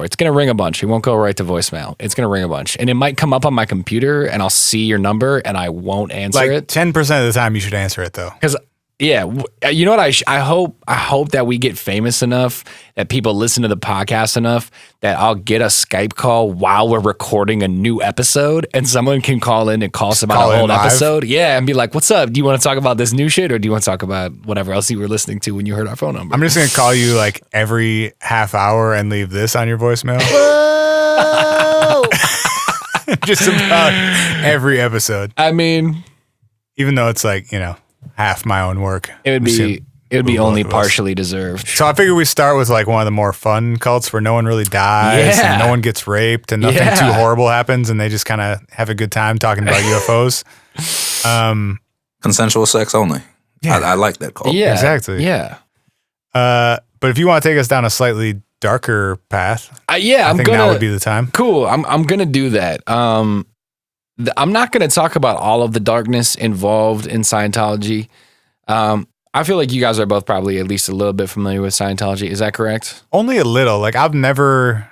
It's going to ring a bunch. It won't go right to voicemail. It's going to ring a bunch. And it might come up on my computer and I'll see your number and I won't answer like it. 10% of the time you should answer it though. Because you know what? I hope that we get famous enough that people listen to the podcast enough that I'll get a Skype call while we're recording a new episode, and someone can call in and call us about call an in old live? episode. Yeah, and be like, "What's up? Do you want to talk about this new shit, or do you want to talk about whatever else you were listening to when you heard our phone number?" I'm just going to call you like every half hour and leave this on your voicemail. Just about every episode. I mean, Even though it's like, half my own work. it would be only partially deserved. So I figured we start with like one of the more fun cults where no one really dies Yeah. and no one gets raped and nothing Yeah. too horrible happens and they just kind of have a good time talking about UFOs. Consensual sex only. Yeah. I like that call. Yeah, exactly. Yeah, But if you want to take us down a slightly darker path, I think now would be the time. Cool. I'm gonna do that. I'm not gonna talk about all of the darkness involved in Scientology. I feel like you guys are both probably at least a little bit familiar with Scientology. Is that correct? Only a little. Like, I've never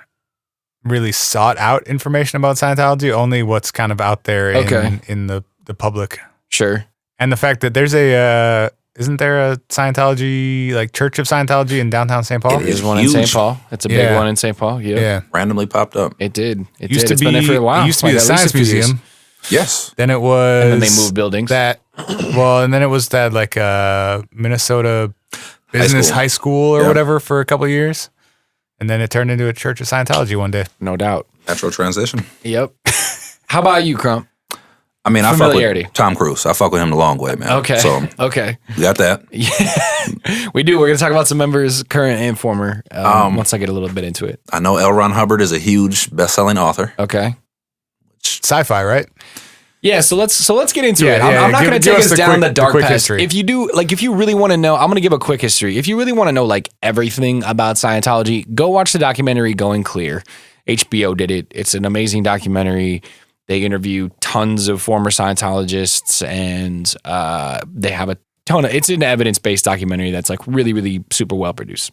really sought out information about Scientology, only what's kind of out there in the public. Sure. And the fact that there's isn't there a Scientology, like Church of Scientology in downtown St. Paul? There's one in St. Paul. It's a big one in St. Paul. Yep. Yeah. Randomly popped up. It did. It used did. To It's been there for a while. It used to be the Science Museum. Yes. Then it was. And then they moved buildings. And then it was that like Minnesota Business High School or whatever for a couple of years. And then it turned into a Church of Scientology one day. No doubt. Natural transition. Yep. How about you, Crump? I mean, I fuck Familiarity. with Tom Cruise. I fuck with him the long way, man. Okay. So, we got that. Yeah. We do. We're going to talk about some members, current and former, once I get a little bit into it. I know L. Ron Hubbard is a huge best-selling author. Okay. Sci-fi, right? Yeah, so let's get into it. Yeah, I'm not going to take us down the dark path. history. If you really want to know, I'm going to give a quick history. If you really want to know like everything about Scientology, go watch the documentary Going Clear. HBO did it. It's an amazing documentary. They interview tons of former Scientologists, and they have a ton of. It's an evidence-based documentary that's like really, really super well produced.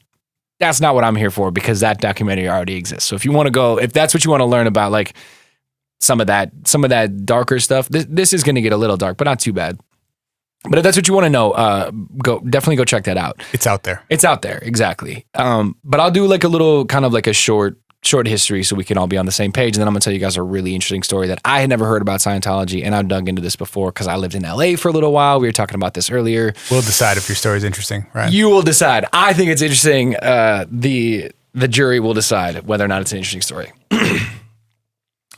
That's not what I'm here for because that documentary already exists. So if you want to go, if that's what you want to learn about, like some of that darker stuff, this is going to get a little dark, but not too bad. But if that's what you want to know, definitely go check that out. It's out there. It's out there, exactly. But I'll do like a little kind of like a short history so we can all be on the same page. And then I'm going to tell you guys a really interesting story that I had never heard about Scientology. And I've dug into this before because I lived in LA for a little while. We were talking about this earlier. We'll decide if your story is interesting, right? You will decide. I think it's interesting. The jury will decide whether or not it's an interesting story.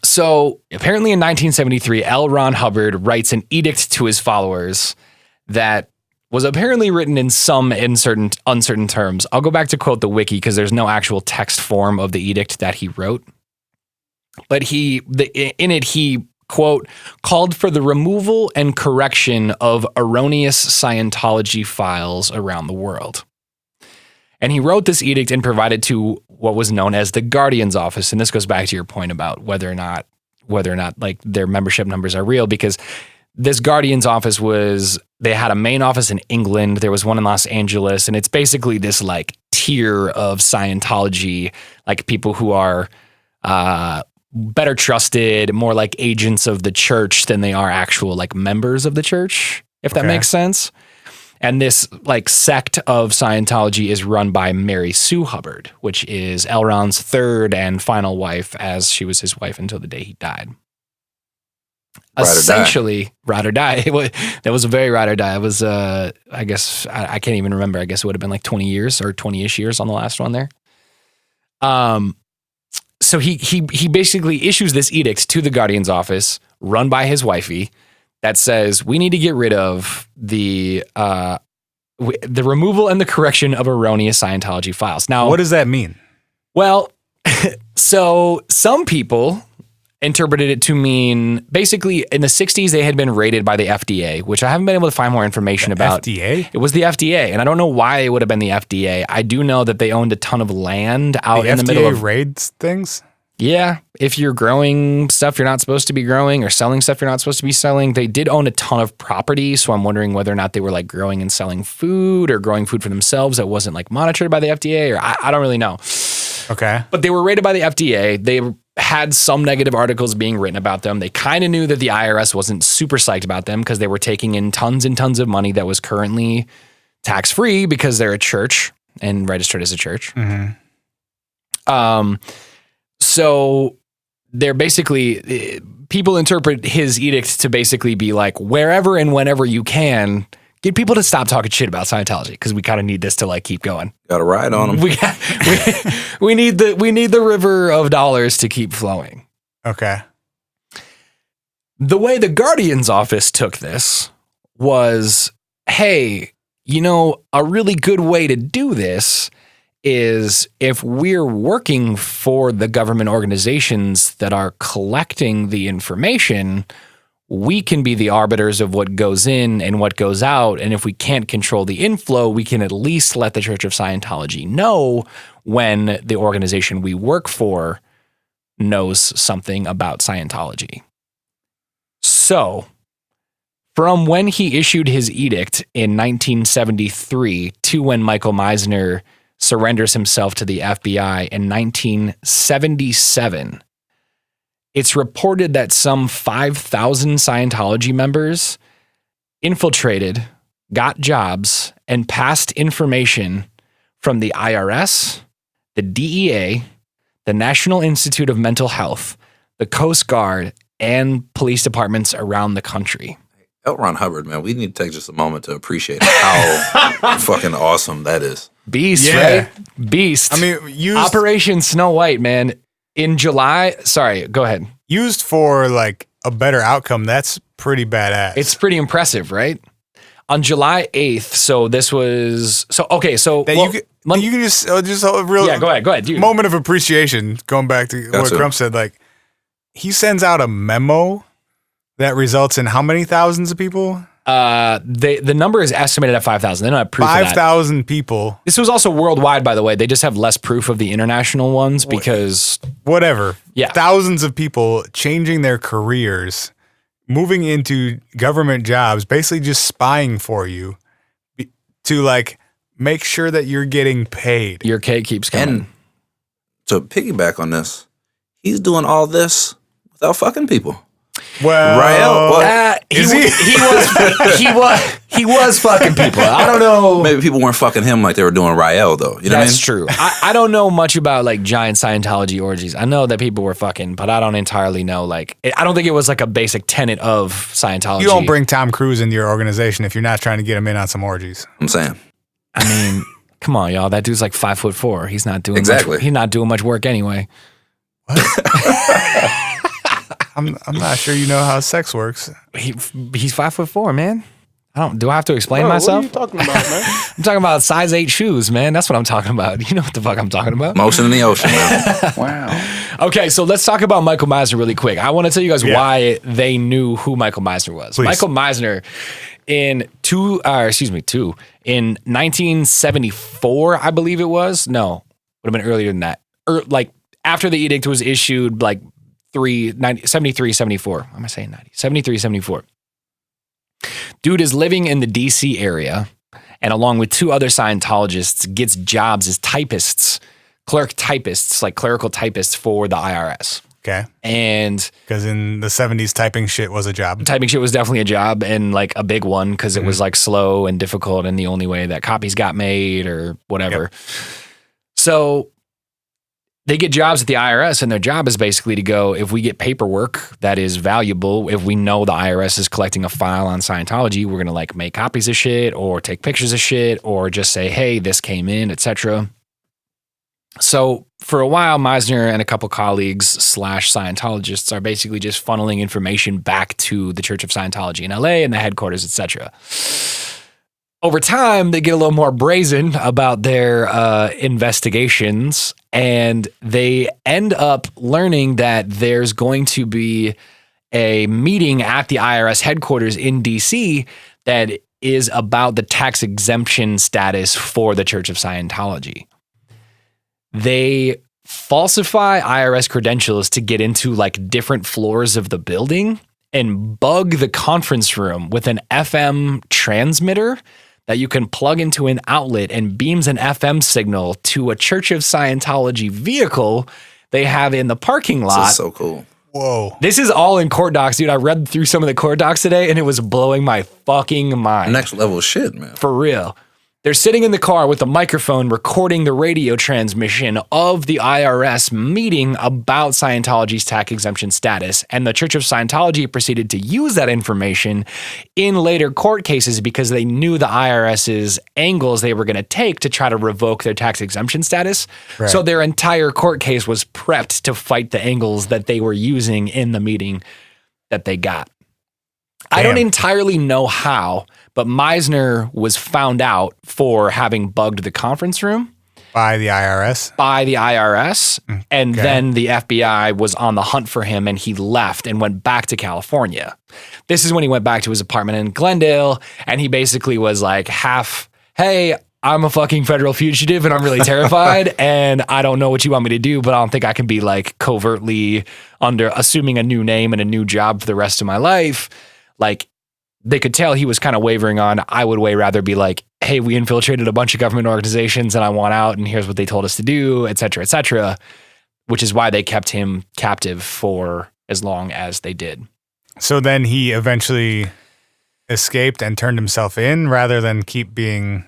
So apparently in 1973, L. Ron Hubbard writes an edict to his followers that was apparently written in some uncertain terms. I'll go back to quote the wiki because there's no actual text form of the edict that he wrote. But in it, he, quote, called for the removal and correction of erroneous Scientology files around the world. And he wrote this edict and provided to what was known as the Guardian's Office. And this goes back to your point about whether or not like their membership numbers are real, because this Guardian's Office they had a main office in England. There was one in Los Angeles. And it's basically this like tier of Scientology, like people who are better trusted, more like agents of the church than they are actual like members of the church, if that makes sense. And this like sect of Scientology is run by Mary Sue Hubbard, which is L. Ron's third and final wife, as she was his wife until the day he died. Essentially, ride or die. That was a very ride or die. It was, I guess, I can't even remember. I guess it would have been like 20 years or 20-ish years on the last one there. So he basically issues this edict to the Guardian's Office, run by his wifey, that says we need to get rid of the removal and the correction of erroneous Scientology files. Now, what does that mean? Well, so some people interpreted it to mean basically in the 60s they had been raided by the FDA, which I haven't been able to find more information about. FDA? It was the FDA, and I don't know why it would have been the FDA. I do know that they owned a ton of land out in the middle of raids things. Yeah, if you're growing stuff you're not supposed to be growing or selling stuff you're not supposed to be selling. They did own a ton of property, so I'm wondering whether or not they were like growing and selling food or growing food for themselves that wasn't like monitored by the FDA, or I don't really know. Okay. But they were raided by the FDA. They had some negative articles being written about them. They kind of knew that the IRS wasn't super psyched about them because they were taking in tons and tons of money that was currently tax-free because they're a church and registered as a church. Mm-hmm. So they're basically, people interpret his edict to basically be like, wherever and whenever you can, get people to stop talking shit about Scientology because we kind of need this to like keep going. Got to ride on them. We need the river of dollars to keep flowing. Okay. The way the Guardian's Office took this was, hey, a really good way to do this is if we're working for the government organizations that are collecting the information, we can be the arbiters of what goes in and what goes out. And if we can't control the inflow, we can at least let the Church of Scientology know when the organization we work for knows something about Scientology. So From when he issued his edict in 1973 to when Michael Meisner surrenders himself to the FBI in 1977, it's reported that some 5,000 Scientology members infiltrated, got jobs, and passed information from the IRS, the DEA, the National Institute of Mental Health, the Coast Guard, and police departments around the country. L. Ron Hubbard, man, we need to take just a moment to appreciate how fucking awesome that is. Beast, right? Beast. I mean, Operation Snow White, man. In July, sorry, go ahead. Used for like a better outcome, that's pretty badass. It's pretty impressive, right? On July 8th, so this was you can just a real go ahead, dude. Moment of appreciation. Going back to what Crump said, like he sends out a memo that results in how many thousands of people? The number is estimated at 5,000. They don't have proof of that. 5,000 people. This was also worldwide, by the way. They just have less proof of the international ones because whatever. Yeah, thousands of people changing their careers, moving into government jobs, basically just spying for you to like make sure that you're getting paid. Your cake keeps coming. And to piggyback on this, he's doing all this without fucking people. Well, Rael, he was fucking people. I don't know. Maybe people weren't fucking him like they were doing Rael, though. You know what I mean? That's true. I don't know much about like giant Scientology orgies. I know that people were fucking, but I don't entirely know. Like, I don't think it was like a basic tenet of Scientology. You don't bring Tom Cruise into your organization if you're not trying to get him in on some orgies. I'm saying. I mean, come on, y'all. That dude's like 5'4". He's not doing he's not doing much work anyway. What? I'm not sure you know how sex works. He's 5'4", man. Do I have to explain myself? What are you talking about, man? I'm talking about size 8 shoes, man. That's what I'm talking about. You know what the fuck I'm talking about? Motion in the ocean, man. Wow. Okay, so let's talk about Michael Meisner really quick. I want to tell you guys why they knew who Michael Meisner was. Please. Michael Meisner in 1974, I believe it was. No, would have been earlier than that. Like after the edict was issued, like 73, 74. Am I saying 90? 73, 74. Dude is living in the DC area and along with 2 other Scientologists gets jobs as typists, like clerical typists for the IRS. Okay. And because in the 70s, typing shit was a job. Typing shit was definitely a job and like a big one because it was like slow and difficult and the only way that copies got made or whatever. Yep. So they get jobs at the IRS and their job is basically to go, if we get paperwork that is valuable, if we know the IRS is collecting a file on Scientology, we're going to like make copies of shit or take pictures of shit or just say, hey, this came in, etc. So for a while, Meisner and a couple colleagues / Scientologists are basically just funneling information back to the Church of Scientology in LA and the headquarters, etc. Over time, they get a little more brazen about their investigations, and they end up learning that there's going to be a meeting at the IRS headquarters in DC that is about the tax exemption status for the Church of Scientology. They falsify IRS credentials to get into like different floors of the building and bug the conference room with an FM transmitter that you can plug into an outlet and beams an FM signal to a Church of Scientology vehicle they have in the parking lot. This is so cool. Whoa. This is all in court docs, dude. I read through some of the court docs today and it was blowing my fucking mind. Next level shit, man. For real. They're sitting in the car with a microphone recording the radio transmission of the IRS meeting about Scientology's tax exemption status. And the Church of Scientology proceeded to use that information in later court cases because they knew the IRS's angles they were going to take to try to revoke their tax exemption status. Right. So their entire court case was prepped to fight the angles that they were using in the meeting that they got. Damn. I don't entirely know how, but Meisner was found out for having bugged the conference room. By the IRS? By the IRS. And then the FBI was on the hunt for him and he left and went back to California. This is when he went back to his apartment in Glendale and he basically was like hey, I'm a fucking federal fugitive and I'm really terrified and I don't know what you want me to do, but I don't think I can be like covertly assuming a new name and a new job for the rest of my life. Like, they could tell he was kind of wavering on, I would way rather be like, hey, we infiltrated a bunch of government organizations and I want out and here's what they told us to do, et cetera, which is why they kept him captive for as long as they did. So then he eventually escaped and turned himself in rather than keep being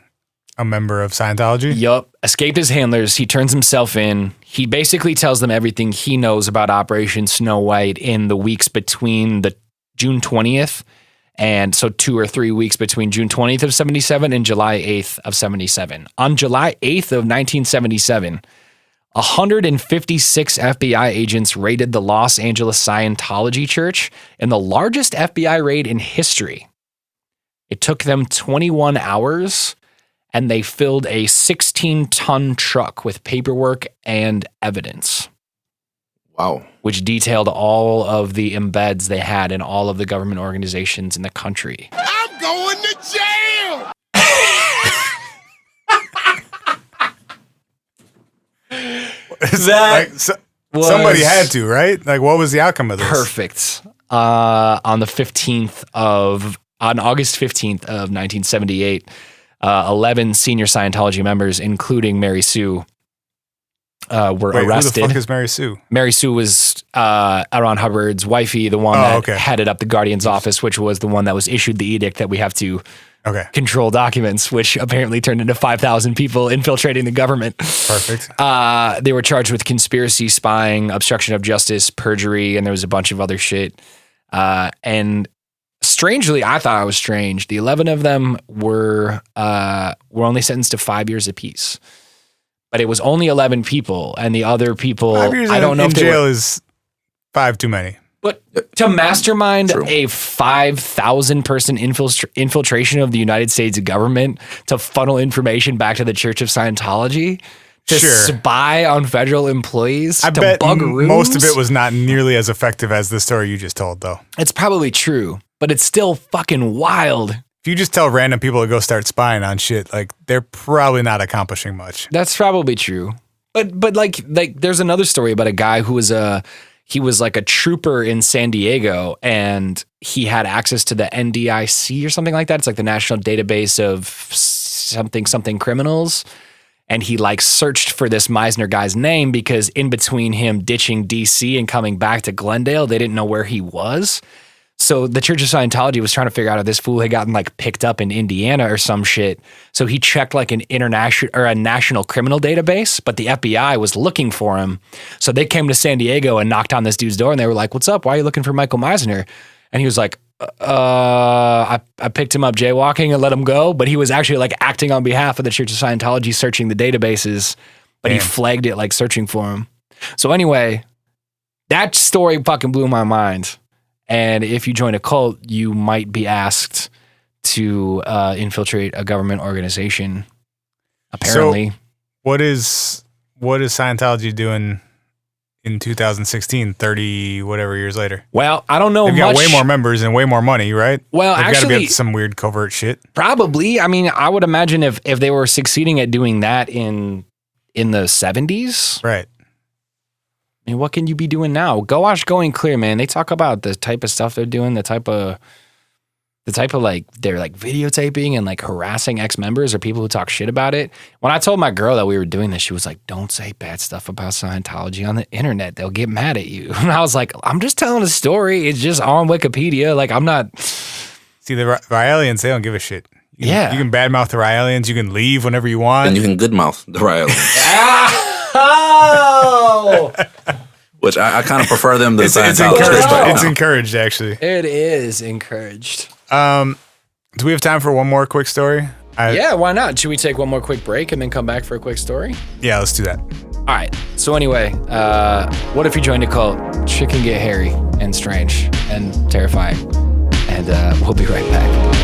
a member of Scientology? Yup. Escaped his handlers. He turns himself in. He basically tells them everything he knows about Operation Snow White in the weeks between the June 20th. And so 2 or 3 weeks between June 20th of 77 and July 8th of 77. On July 8th of 1977, 156 FBI agents raided the Los Angeles Scientology Church in the largest FBI raid in history. It took them 21 hours, and they filled a 16-ton truck with paperwork and evidence. Wow. Which detailed all of the embeds they had in all of the government organizations in the country. I'm going to jail! Somebody had to, right? Like, what was the outcome of this? Perfect. On August 15th of 1978, 11 senior Scientology members, including Mary Sue, were arrested. Who the fuck is Mary Sue? Mary Sue was Aaron Hubbard's wifey, the one that headed up the Guardian's office, which was the one that was issued the edict that we have to control documents, which apparently turned into 5,000 people infiltrating the government. Perfect. They were charged with conspiracy, spying, obstruction of justice, perjury, and there was a bunch of other shit. And strangely, I thought it was strange. The 11 of them were only sentenced to 5 years apiece. But it was only 11 people, and the other people, 5 years I don't know in if they jail were, is 5 too many. But to mastermind a 5,000 person infiltration of the United States government to funnel information back to the Church of Scientology, to spy on federal employees, I to bet bug rooms. most of it was not nearly as effective as the story you just told, though. It's probably true, but it's still fucking wild. If you just tell random people to go start spying on shit, like, they're probably not accomplishing much. That's probably true. But like there's another story about a guy who was he was like a trooper in San Diego, and he had access to the NDIC or something like that. It's like the National Database of something criminals. And he like searched for this Meisner guy's name because in between him ditching DC and coming back to Glendale, they didn't know where he was. So the Church of Scientology was trying to figure out if this fool had gotten like picked up in Indiana or some shit. So he checked like an international or a national criminal database, but the FBI was looking for him. So they came to San Diego and knocked on this dude's door, and they were like, "What's up? Why are you looking for Michael Meisner?" And he was like, I picked him up jaywalking and let him go, but he was actually like acting on behalf of the Church of Scientology, searching the databases, but he flagged it like searching for him. So anyway, that story fucking blew my mind. And if you join a cult, you might be asked to infiltrate a government organization. Apparently. So what is Scientology doing in 2016, 30 whatever years later? Well, I don't know. They've got way more members and way more money, right? Well, they've actually, got to be up to some weird covert shit. Probably. I mean, I would imagine if they were succeeding at doing that in the 70s, right? I mean, what can you be doing now? Go watch Going Clear, man. They talk about the type of stuff they're doing, the type of like they're like videotaping and like harassing ex-members or people who talk shit about it. When I told my girl that we were doing this, she was like, "Don't say bad stuff about Scientology on the internet. They'll get mad at you." And I was like, "I'm just telling a story. It's just on Wikipedia. Like, I'm not." See, the Raelians, they don't give a shit. You can badmouth the Raelians. You can leave whenever you want. And you can goodmouth the Raelians. Oh! Which I kind of prefer them to Scientology. It's encouraged, actually. It is encouraged. Do we have time for one more quick story? Yeah, why not? Should we take one more quick break and then come back for a quick story? Yeah, let's do that. All right. So anyway, what if you joined a cult? Shit can get hairy and strange and terrifying. And we'll be right back.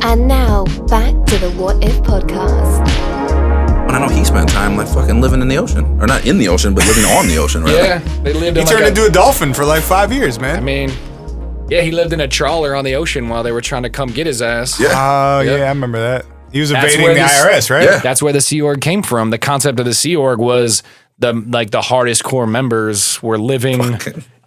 And now, back to the What If podcast. I know he spent time like fucking living in the ocean. Or not in the ocean, but living on the ocean, right? Yeah, they lived He turned into a dolphin for like 5 years, man. I mean, Yeah, he lived in a trawler on the ocean while they were trying to come get his ass. Yeah. Oh, Yep. yeah, I remember that. He was That's evading where the this- IRS, right? Yeah. That's where the Sea Org came from. The concept of the Sea Org was the hardest core members were living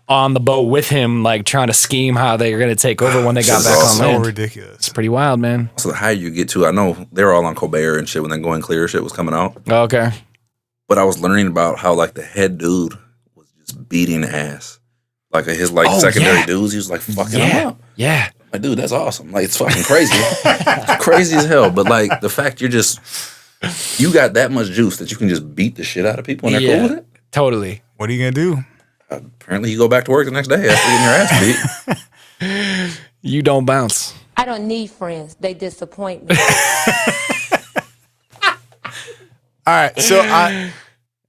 on the boat with him, like trying to scheme how they were going to take over when they got Shit's back on awesome. So land. ridiculous. It's pretty wild, man. So the higher you get to, I know they were all on Colbert and shit when that Going Clear shit was coming out. Okay. But I was learning about how like the head dude was just beating ass. Like his secondary dudes, he was like fucking them up. Yeah. Like, dude, that's awesome. Like, it's fucking crazy. It's crazy as hell. But like the fact you got that much juice that you can just beat the shit out of people and they're cool with it. Totally. What are you going to do? Apparently, you go back to work the next day after getting your ass beat. You don't bounce. I don't need friends. They disappoint me. All right. So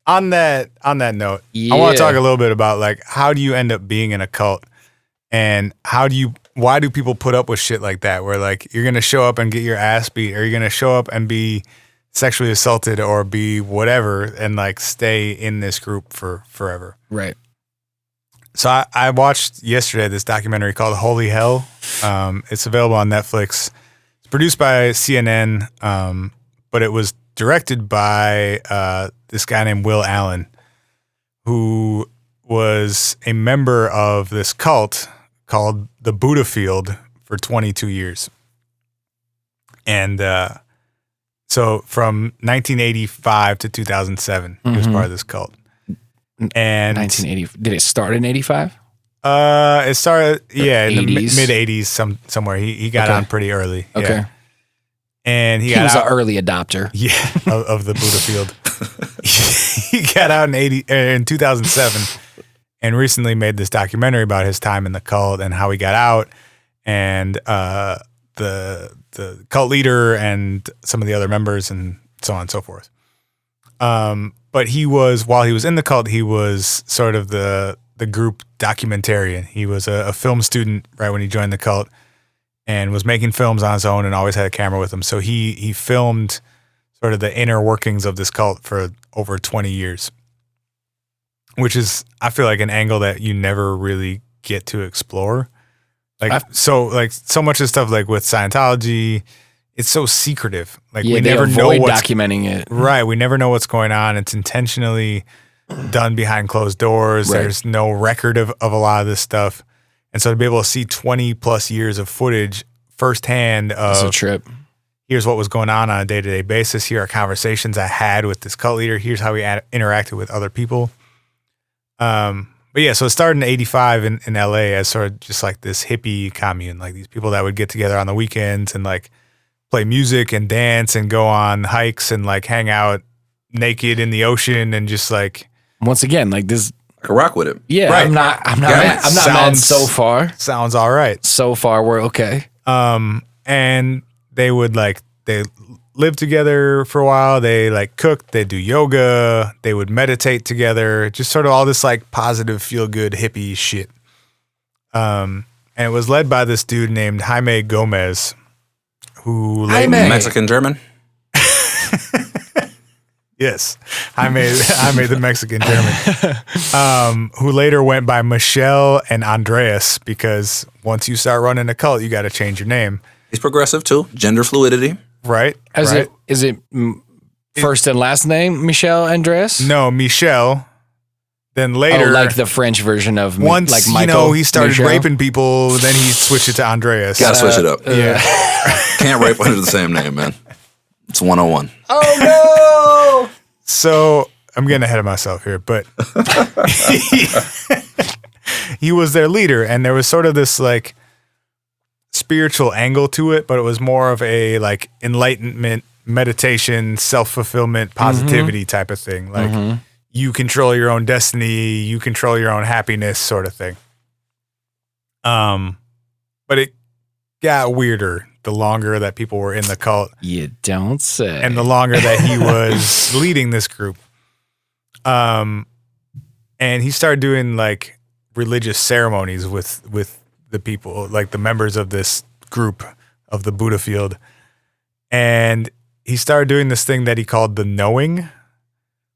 on that note, I want to talk a little bit about like how do you end up being in a cult, and why do people put up with shit like that? Where like you're gonna show up and get your ass beat, or you're gonna show up and be sexually assaulted or be whatever, and like stay in this group for forever. Right. So I watched yesterday this documentary called Holy Hell. It's available on Netflix. It's produced by CNN, but it was directed by this guy named Will Allen, who was a member of this cult called the Buddha Field for 22 years. And so from 1985 to 2007, he was part of this cult. And 1980. Did it start in 85? It started, in the 80s? mid 80s somewhere. He got on pretty early. Okay. Yeah. And he was got an early adopter. Yeah, of the Buddha Field. He got out in 2007 and recently made this documentary about his time in the cult and how he got out, and the cult leader and some of the other members and so on and so forth. But while he was in the cult, he was sort of the group documentarian. He was a film student right when he joined the cult and was making films on his own and always had a camera with him. So he filmed sort of the inner workings of this cult for over 20 years, which is, I feel like, an angle that you never really get to explore. So much of stuff like with Scientology, it's so secretive. Like we never know what's documenting it. Right. We never know what's going on. It's intentionally done behind closed doors. Right. There's no record of a lot of this stuff. And so to be able to see 20 plus years of footage firsthand It's a trip. Here's what was going on a day-to-day basis. Here are conversations I had with this cult leader. Here's how we interacted with other people. But yeah, so it started in 85 in LA as sort of just like this hippie commune, like these people that would get together on the weekends and like play music and dance and go on hikes and like hang out naked in the ocean and just like, once again, like this, I can rock with it. yeah, Right. I'm not mad so far. Sounds all right. So far, we're okay. And they would they lived together for a while. They like cooked, they do yoga, they would meditate together, just sort of all this like positive, feel good hippie shit. And it was led by this dude named Jaime Gomez, who Mexican German. Yes, Jaime the Mexican German, who later went by Michelle and Andreas, because once you start running a cult, you got to change your name. He's progressive too. Gender fluidity. Right. Is it first and last name Michelle Andres? No, Michelle. Then later, like the French version of once like Michael, he started Michelle? raping people, then he switched it to Andreas. Gotta switch it up. Yeah. Can't rape under the same name, man. It's 101. Oh no! So I'm getting ahead of myself here, but he was their leader, and there was sort of this like spiritual angle to it, but it was more of a like enlightenment, meditation, self-fulfillment, positivity type of thing. Like you control your own destiny, you control your own happiness sort of thing. But it got weirder the longer that people were in the cult. You don't say. And the longer that he was leading this group. And he started doing like religious ceremonies with the people, like the members of this group of the Buddha Field. And he started doing this thing that he called the knowing,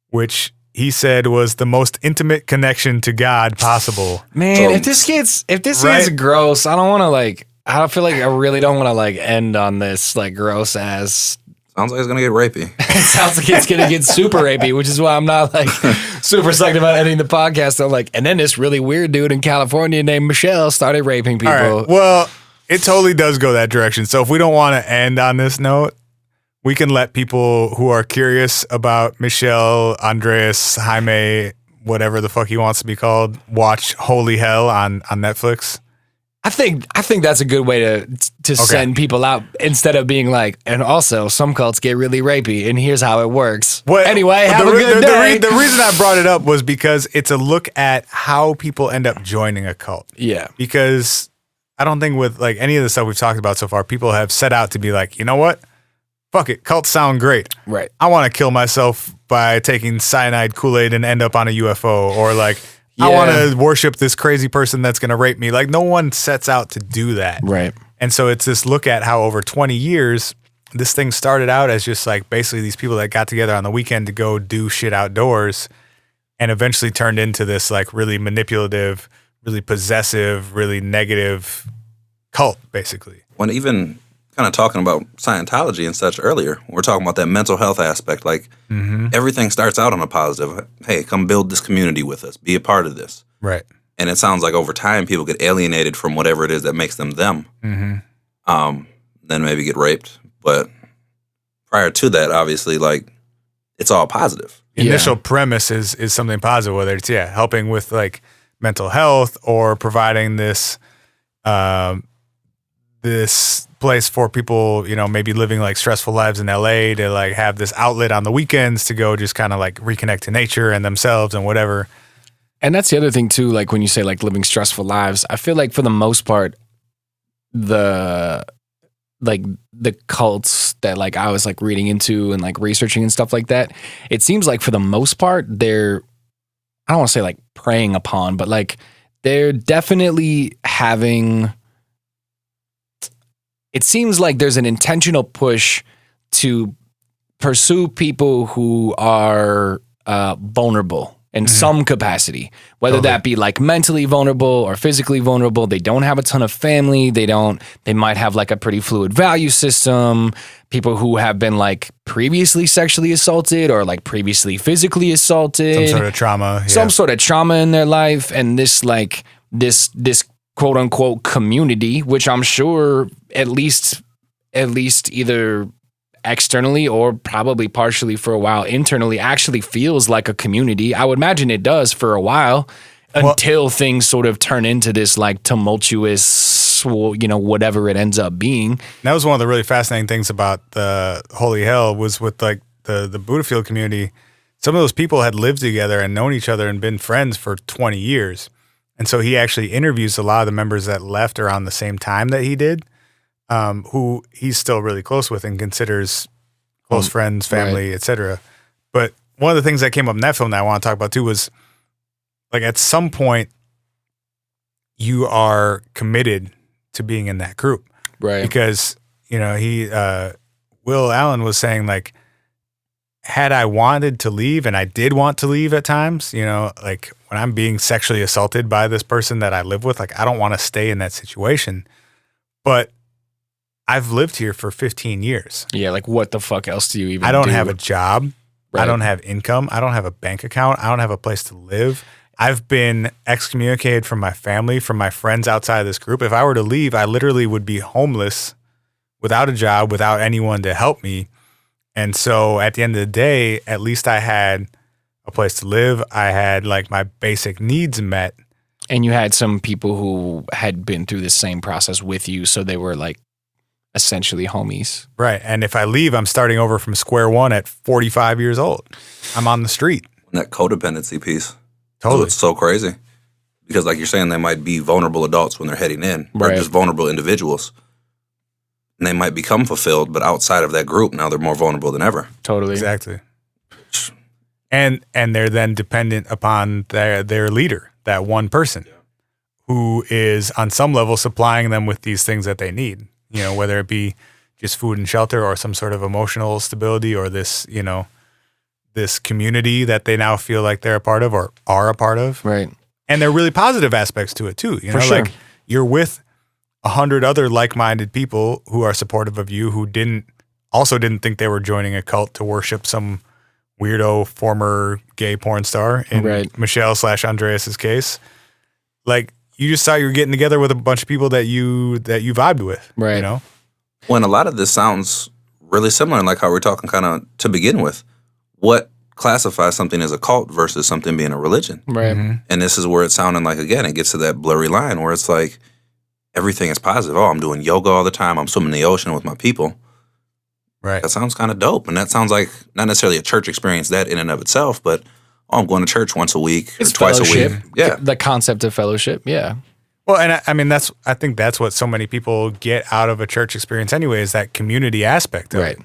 which he said was the most intimate connection to God possible. Man, if this gets gross, I don't want to like. I feel like I really don't want to like end on this like gross ass. Sounds like it's gonna get rapey. It sounds like it's gonna get super rapey, which is why I'm not like super psyched about ending the podcast. I'm like, and then this really weird dude in California named Michelle started raping people. All right. Well, it totally does go that direction. So if we don't want to end on this note, we can let people who are curious about Michelle, Andreas, Jaime, whatever the fuck he wants to be called, watch Holy Hell on Netflix. I think that's a good way to send people out instead of being like, and also some cults get really rapey, and here's how it works. Well, anyway, have a good day. The reason I brought it up was because it's a look at how people end up joining a cult. Yeah. Because I don't think with like any of the stuff we've talked about so far, people have set out to be like, you know what? Fuck it, cults sound great. Right. I want to kill myself by taking cyanide Kool-Aid and end up on a UFO, or like, I want to worship this crazy person that's going to rape me. Like, no one sets out to do that. Right. And so it's this look at how over 20 years, this thing started out as just like basically these people that got together on the weekend to go do shit outdoors, and eventually turned into this like really manipulative, really possessive, really negative cult, basically. When even kind of talking about Scientology and such earlier, we're talking about that mental health aspect. Like, everything starts out on a positive. Hey, come build this community with us. Be a part of this. Right. And it sounds like over time, people get alienated from whatever it is that makes them them. Then maybe get raped. But prior to that, obviously, like, it's all positive. The initial premise is something positive, whether it's, helping with, like, mental health or providing this this place for people, you know, maybe living like stressful lives in LA to like have this outlet on the weekends to go just kind of like reconnect to nature and themselves and whatever. And that's the other thing too, like when you say like living stressful lives, I feel like for the most part, the cults that like I was like reading into and like researching and stuff like that, it seems like for the most part, they're, I don't want to say like preying upon, but like they're definitely having, it seems like there's an intentional push to pursue people who are vulnerable in some capacity, whether that be like mentally vulnerable or physically vulnerable. They don't have a ton of family. They might have like a pretty fluid value system. People who have been like previously sexually assaulted or like previously physically assaulted. Some sort of trauma. Some sort of trauma in their life. And this like, this quote unquote community, which I'm sure at least either externally or probably partially for a while internally actually feels like a community. I would imagine it does for a while until things sort of turn into this like tumultuous, you know, whatever it ends up being. That was one of the really fascinating things about the Holy Hell was with like the Buddhafield community. Some of those people had lived together and known each other and been friends for 20 years. And so he actually interviews a lot of the members that left around the same time that he did, who he's still really close with and considers close friends, family, etc. But one of the things that came up in that film that I want to talk about too was like at some point you are committed to being in that group. Right. Because, you know, Will Allen was saying like, had I wanted to leave, and I did want to leave at times, you know, like when I'm being sexually assaulted by this person that I live with, like I don't want to stay in that situation. But I've lived here for 15 years. Yeah, like what the fuck else do you even do? I don't have a job. Right. I don't have income. I don't have a bank account. I don't have a place to live. I've been excommunicated from my family, from my friends outside of this group. If I were to leave, I literally would be homeless, without a job, without anyone to help me. And so at the end of the day, at least I had a place to live. I had like my basic needs met. And you had some people who had been through the same process with you. So they were like essentially homies. Right. And if I leave, I'm starting over from square one at 45 years old. I'm on the street. And that codependency piece. Totally. It's so crazy. Because like you're saying, they might be vulnerable adults when they're heading in. Or just vulnerable individuals. And they might become fulfilled, but outside of that group, now they're more vulnerable than ever. Totally. Exactly. And they're then dependent upon their leader, that one person, who is on some level supplying them with these things that they need. You know, whether it be just food and shelter or some sort of emotional stability or this, you know, this community that they now feel like they're a part of or are a part of. Right. And there are really positive aspects to it too. You know, For sure. like you're with 100 other like-minded people who are supportive of you, who didn't think they were joining a cult to worship some weirdo former gay porn star in Michelle/Andreas's case. Like, you just thought you were getting together with a bunch of people that you vibed with. Right. You know? When a lot of this sounds really similar, like how we're talking kind of to begin with, what classifies something as a cult versus something being a religion? Right. Mm-hmm. And this is where it's sounding like, again, it gets to that blurry line where it's like, everything is positive. Oh, I'm doing yoga all the time. I'm swimming in the ocean with my people. Right. That sounds kind of dope. And that sounds like not necessarily a church experience that in and of itself, but I'm going to church once a week or twice a week. Yeah. The concept of fellowship. Yeah. Well, and I mean, I think that's what so many people get out of a church experience anyway, is that community aspect of it.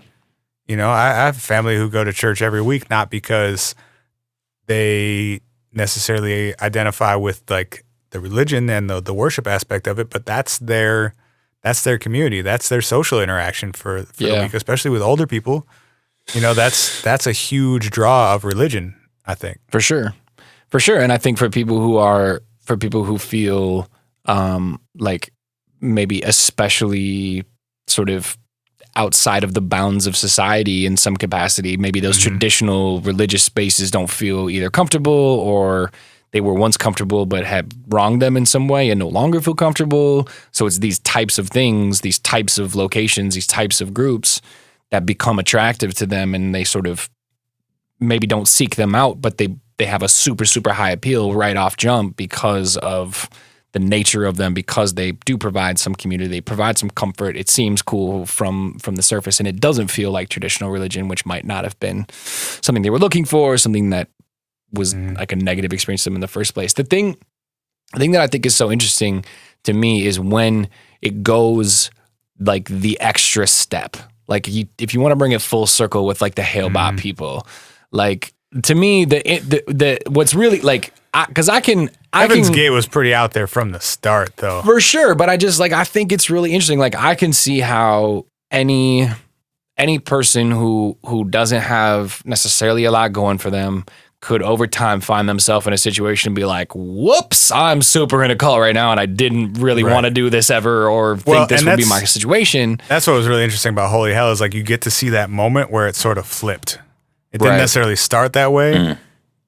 You know, I have a family who go to church every week, not because they necessarily identify with like the religion and the worship aspect of it, but that's their community. That's their social interaction for the week, especially with older people. You know, that's a huge draw of religion, I think. For sure. And I think for people who feel like maybe especially sort of outside of the bounds of society in some capacity, maybe those traditional religious spaces don't feel either comfortable, or they were once comfortable but had wronged them in some way and no longer feel comfortable. So it's these types of things, these types of locations, these types of groups that become attractive to them, and they sort of maybe don't seek them out, but they have a super, super high appeal right off jump because of the nature of them, because they do provide some community, they provide some comfort. It seems cool from the surface, and it doesn't feel like traditional religion, which might not have been something they were looking for, something that was like a negative experience to them in the first place. The thing that I think is so interesting to me is when it goes like the extra step. Like if you want to bring it full circle with like the Hail Bop people, like to me, the what's really like, because Heaven's Gate was pretty out there from the start, though. For sure, but I think it's really interesting. Like, I can see how any person who doesn't have necessarily a lot going for them could over time find themselves in a situation and be like, whoops, I'm super in a cult right now and I didn't really want to do this ever or think this would be my situation. That's what was really interesting about Holy Hell, is like you get to see that moment where it sort of flipped. It didn't necessarily start that way,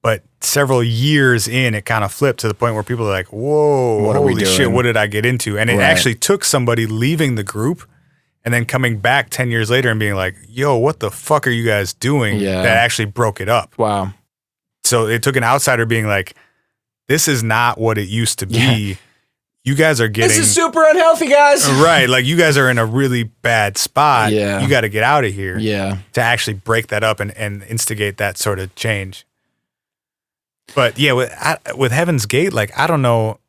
but several years in, it kind of flipped to the point where people are like, whoa, holy shit, what did I get into? And it actually took somebody leaving the group and then coming back 10 years later and being like, yo, what the fuck are you guys doing? That actually broke it up. Wow. So it took an outsider being like, this is not what it used to be. You guys are getting... This is super unhealthy, guys. Right. Like, you guys are in a really bad spot. Yeah. You got to get out of here. Yeah. To actually break that up and instigate that sort of change. But yeah, with Heaven's Gate, like, I don't know.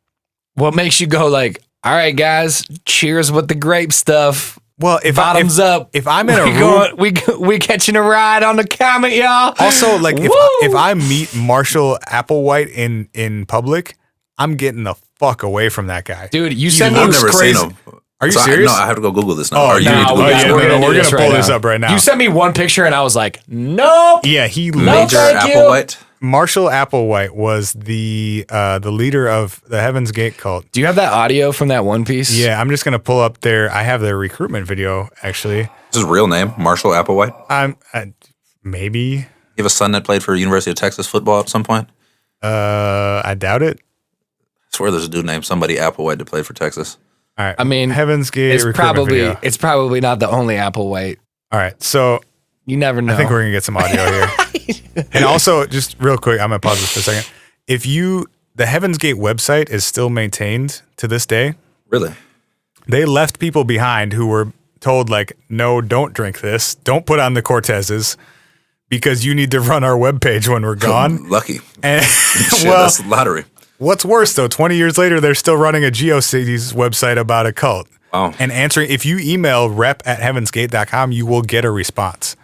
What makes you go like, all right, guys, cheers with the grape stuff. Well, bottoms up. If I'm in a room, we catching a ride on the Comet, y'all. Also, like if I meet Marshall Applewhite in public, I'm getting the fuck away from that guy, dude. You sent me I've never crazy. seen him. Are you serious? No, I have to go Google this now. Oh, Or you no, need to Google this. we're gonna pull this up right now. You sent me one picture and I was like, nope. Yeah, he Major Applewhite. Marshall Applewhite was the leader of the Heaven's Gate cult. Do you have that audio from that one piece? Yeah, I'm just gonna pull up I have their recruitment video actually. Is his real name Marshall Applewhite? Maybe. You have a son that played for University of Texas football at some point? I doubt it. I swear there's a dude named somebody Applewhite that played for Texas. All right. I mean, Heaven's Gate recruitment video. It's probably not the only Applewhite. All right, so you never know. I think we're gonna get some audio here. And also, just real quick, I'm gonna pause this for a second. The Heaven's Gate website is still maintained to this day. Really? They left people behind who were told, like, no, don't drink this. Don't put on the Cortezes because you need to run our webpage when we're gone. Lucky. And Shit, that's the lottery. What's worse, though, 20 years later, they're still running a GeoCities website about a cult. Wow. And answering, if you email rep@heavensgate.com, you will get a response.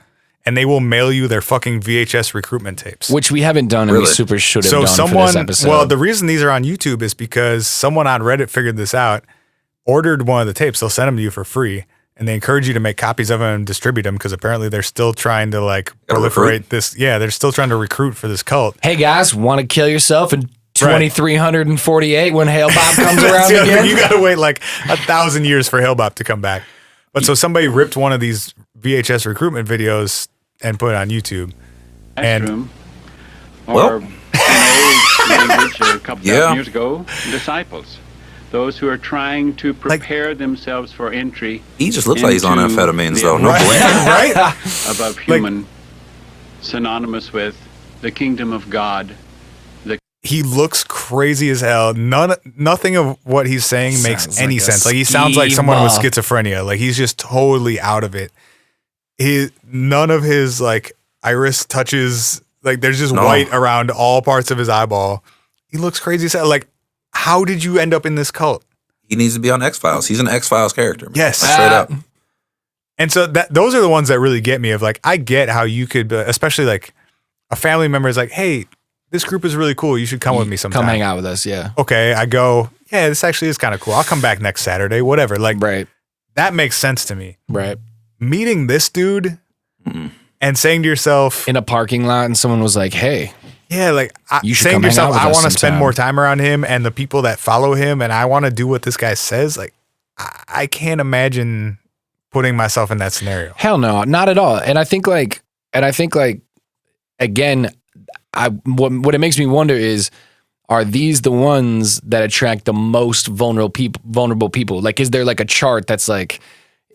And they will mail you their fucking VHS recruitment tapes. Which we haven't done, and we super should have done for this episode. Well, the reason these are on YouTube is because someone on Reddit figured this out, ordered one of the tapes. They'll send them to you for free. and they encourage you to make copies of them and distribute them because apparently they're still trying to like proliferate this. Yeah, they're still trying to recruit for this cult. Hey guys, want to kill yourself in 2348 when Hail Bob comes around again? You got to wait like 1,000 years for Hail Bob to come back. But so somebody ripped one of these VHS recruitment videos and put it on YouTube. And or in old language a couple thousand years ago, disciples. Those who are trying to prepare themselves for entry. He just looks like he's on amphetamines, though. No right? Above human, synonymous with the kingdom of God. He looks crazy as hell. Nothing of what he's saying makes any sense. Like he sounds like someone with schizophrenia. Like he's just totally out of it. None of his like iris touches. Like there's just white around all parts of his eyeball. He looks crazy as hell. Like, how did you end up in this cult? He needs to be on X-Files. He's an X-Files character. Man. Yes. Straight up. And so those are the ones that really get me of like, I get how you could, especially like a family member is like, hey, this group is really cool. You should come with me sometime. Come hang out with us. Yeah. Okay. I go, yeah, this actually is kind of cool. I'll come back next Saturday, whatever. Like, that makes sense to me. Right. Meeting this dude and saying to yourself in a parking lot and someone was like, hey, yeah, like you should saying to yourself, I want to spend sometime. more time around him and the people that follow him, and I want to do what this guy says. Like, I can't imagine putting myself in that scenario. Hell no, not at all. And I think like, again, what it makes me wonder is, are these the ones that attract the most vulnerable people? Like, is there like a chart that's like,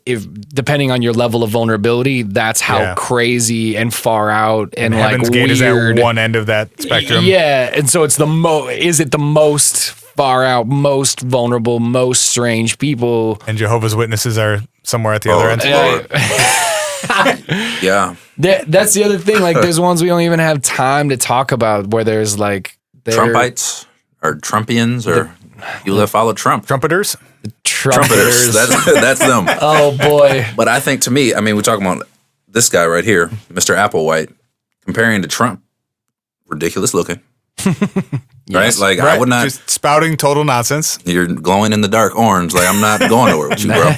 if depending on your level of vulnerability, that's how crazy and far out and like Heaven's Gate weird. is at one end of that spectrum. Yeah, and so it's is it the most far out, most vulnerable, most strange people? And Jehovah's Witnesses are somewhere at the other end. Yeah. That's the other thing. Like, there's ones we don't even have time to talk about where there's like Trumpites or Trumpians or you that follow Trump. Trumpeters? Trumpeters. That's them. Oh boy. But I think to me, I mean, we're talking about this guy right here, Mr. Applewhite, comparing to Trump, ridiculous looking. Right? Like I would not just spouting total nonsense. You're glowing in the dark orange. Like I'm not going nowhere with you, bro.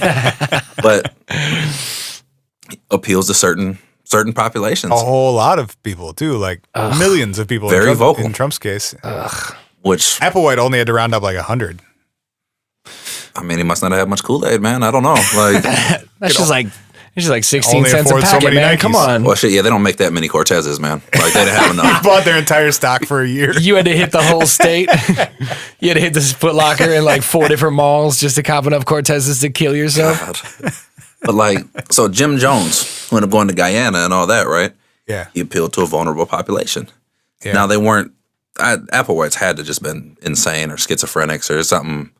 But appeals to certain populations. A whole lot of people too, like millions of people. Very vocal in Trump's case. Which Applewhite only had to round up like 100. I mean, he must not have had much Kool-Aid, man. I don't know. Like that's just like 16 cents a packet, man. Come on. Well, shit, yeah, they don't make that many Cortezes, man. Like they didn't have enough. Bought their entire stock for a year. You had to hit the whole state. You had to hit this Foot Locker in like 4 different malls just to cop enough Cortezes to kill yourself. God. But like, so Jim Jones, who ended up going to Guyana and all that, right? Yeah. He appealed to a vulnerable population. Yeah. Now they weren't. Applewhites had to just been insane or schizophrenics or something.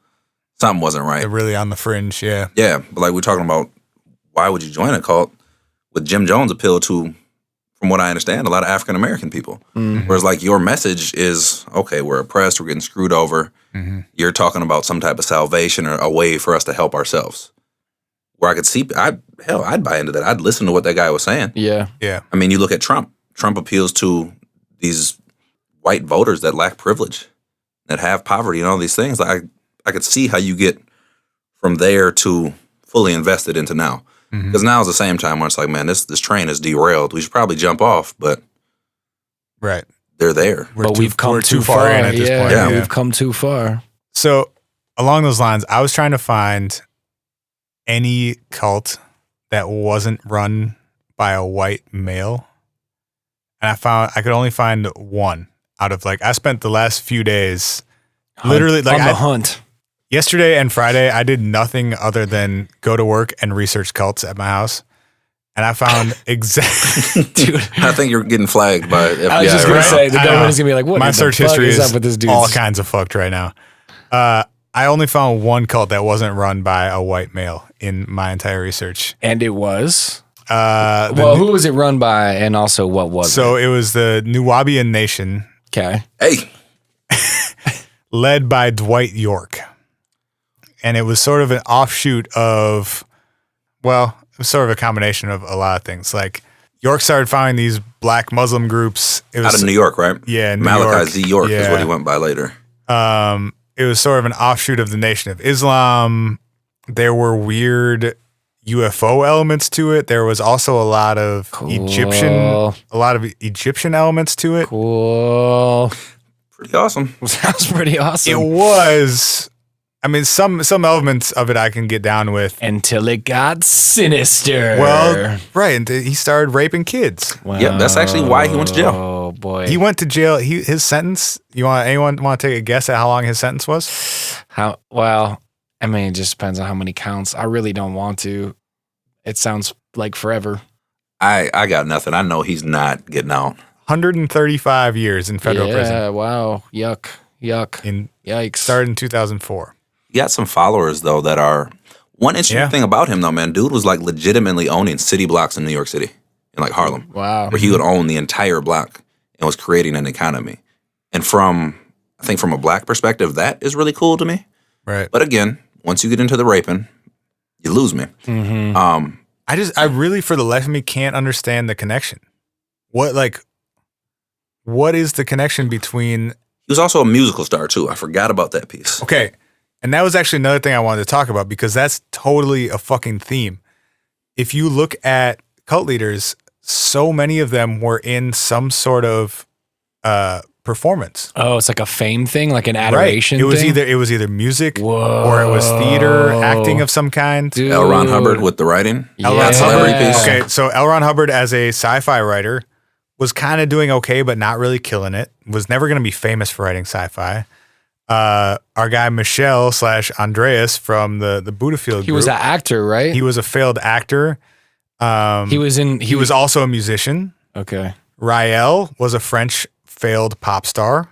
Something wasn't right. They're really on the fringe, yeah. Yeah, but like we're talking about, why would you join a cult? With Jim Jones appealed to, from what I understand, a lot of African American people. Mm-hmm. Whereas like your message is, okay, we're oppressed, we're getting screwed over. Mm-hmm. You're talking about some type of salvation or a way for us to help ourselves. Where I could see, I'd buy into that. I'd listen to what that guy was saying. Yeah. Yeah. I mean, you look at Trump. Trump appeals to these white voters that lack privilege, that have poverty and all these things. I could see how you get from there to fully invested into now. Because now is the same time where it's like, man, this train is derailed. We should probably jump off, but they're there. We've come too far in at this point. Yeah, we've come too far. So along those lines, I was trying to find any cult that wasn't run by a white male. And I could only find one out of like, I spent the last few days literally like on the hunt. Yesterday and Friday, I did nothing other than go to work and research cults at my house. And I found exactly, dude. I think you're getting flagged by FBI. I was just going to say, the government is going to be like, what my search history is up with this dude? All kinds of fucked right now. I only found one cult that wasn't run by a white male in my entire research. And it was? Who was it run by, and also what was it? So it was the Nuwaubian Nation. Okay. Hey. Led by Dwight York. And it was sort of an offshoot of, well, it was sort of a combination of a lot of things. Like, York started founding these black Muslim groups. It was, out of New York, right? Yeah, New Malachi York. Z. York is what he went by later. It was sort of an offshoot of the Nation of Islam. There were weird UFO elements to it. There was also a lot of Egyptian elements to it. Cool. Pretty awesome. Sounds pretty awesome. It was. I mean, some elements of it I can get down with. Until it got sinister. Well, right. And he started raping kids. Wow. Yep, that's actually why he went to jail. Oh, boy. He went to jail. His sentence, anyone want to take a guess at how long his sentence was? Well, I mean, it just depends on how many counts. I really don't want to. It sounds like forever. I got nothing. I know he's not getting out. 135 years in federal prison. Yeah, wow. Yuck. Yikes. Started in 2004. He got some followers, though, that are... One interesting thing about him, though, man, dude was, like, legitimately owning city blocks in New York City, in, like, Harlem. Wow. Where he would own the entire block and was creating an economy. And I think from a black perspective, that is really cool to me. Right. But again, once you get into the raping, you lose me. Mm-hmm. I really, for the life of me, can't understand the connection. What is the connection between... He was also a musical star, too. I forgot about that piece. Okay. And that was actually another thing I wanted to talk about because that's totally a fucking theme. If you look at cult leaders, so many of them were in some sort of performance. Oh, it's like a fame thing, like an adoration thing? thing? It was either music or it was theater, acting of some kind. Dude. L. Ron Hubbard with the writing. L. Ron Hubbard. Okay, so L. Ron Hubbard as a sci-fi writer was kind of doing okay, but not really killing it. Was never going to be famous for writing sci-fi. Our guy Michelle / Andreas from the Buddhafield group. He was an actor, right? He was a failed actor. He was also a musician. Okay. Rael was a French failed pop star.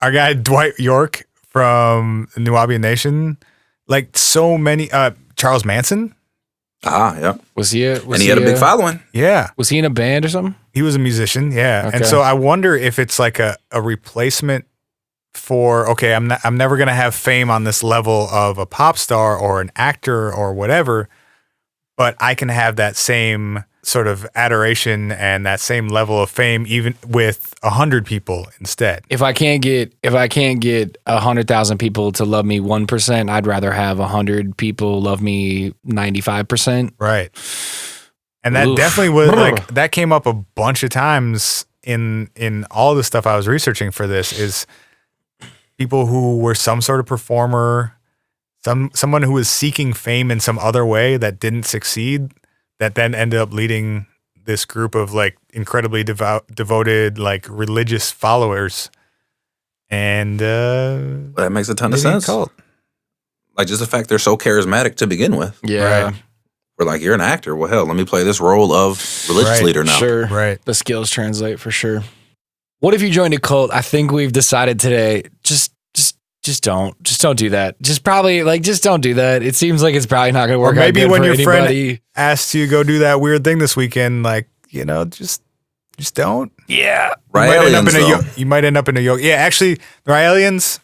Our guy Dwight York from Nubian Nation. Like so many. Charles Manson. Yeah. He had a big following. Yeah. Was he in a band or something? He was a musician. Yeah. Okay. And so I wonder if it's like a replacement for, okay, I'm never going to have fame on this level of a pop star or an actor or whatever, but I can have that same sort of adoration and that same level of fame even with 100 people instead. If I can't get 100,000 people to love me 1%, I'd rather have 100 people love me 95%. Right. And that definitely was like, that came up a bunch of times in all the stuff I was researching for this is people who were some sort of performer, someone who was seeking fame in some other way that didn't succeed, that then ended up leading this group of like incredibly devoted, like religious followers. And that makes a ton of sense. Cult. Like just the fact they're so charismatic to begin with. Yeah. Right. We're like, you're an actor. Well, hell, let me play this role of religious leader now. Sure. Right. The skills translate for sure. What if you joined a cult? I think we've decided today, just don't do that. Just don't do that. It seems like it's probably not going to work. Or maybe out when your anybody. friend asks you to go do that weird thing this weekend, like, just don't. Yeah. You might end up in a yoga. Yeah, actually, the Raelians,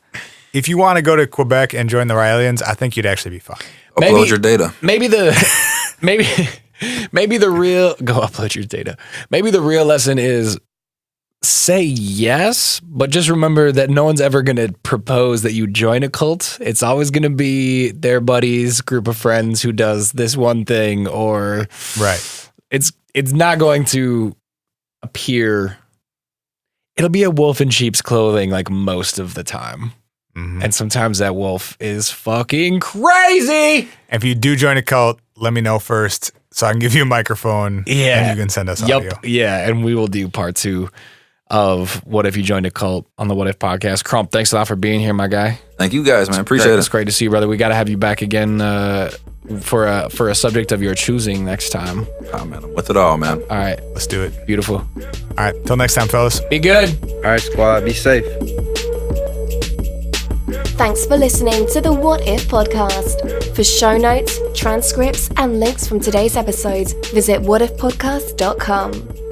if you want to go to Quebec and join the Raelians, I think you'd actually be fine. Upload your data. Maybe the real go upload your data. Maybe the real lesson is say yes, but just remember that no one's ever going to propose that you join a cult. It's always going to be their buddies, group of friends who does this one thing, or right. It's not going to appear. It'll be a wolf in sheep's clothing like most of the time. Mm-hmm. And sometimes that wolf is fucking crazy. If you do join a cult, let me know first so I can give you a microphone. Yeah. And you can send us audio. Yeah. And we will do part 2 of What If You Joined a Cult on the What If podcast. Crump, thanks a lot for being here, my guy. Thank you guys, man. Appreciate it. It's great to see you, brother. We got to have you back again for a subject of your choosing next time. Oh, man. I'm with it all, man. All right. Let's do it. Beautiful. All right. Till next time, fellas. Be good. All right, squad. Be safe. Thanks for listening to the What If podcast. For show notes, transcripts, and links from today's episodes, visit whatifpodcast.com.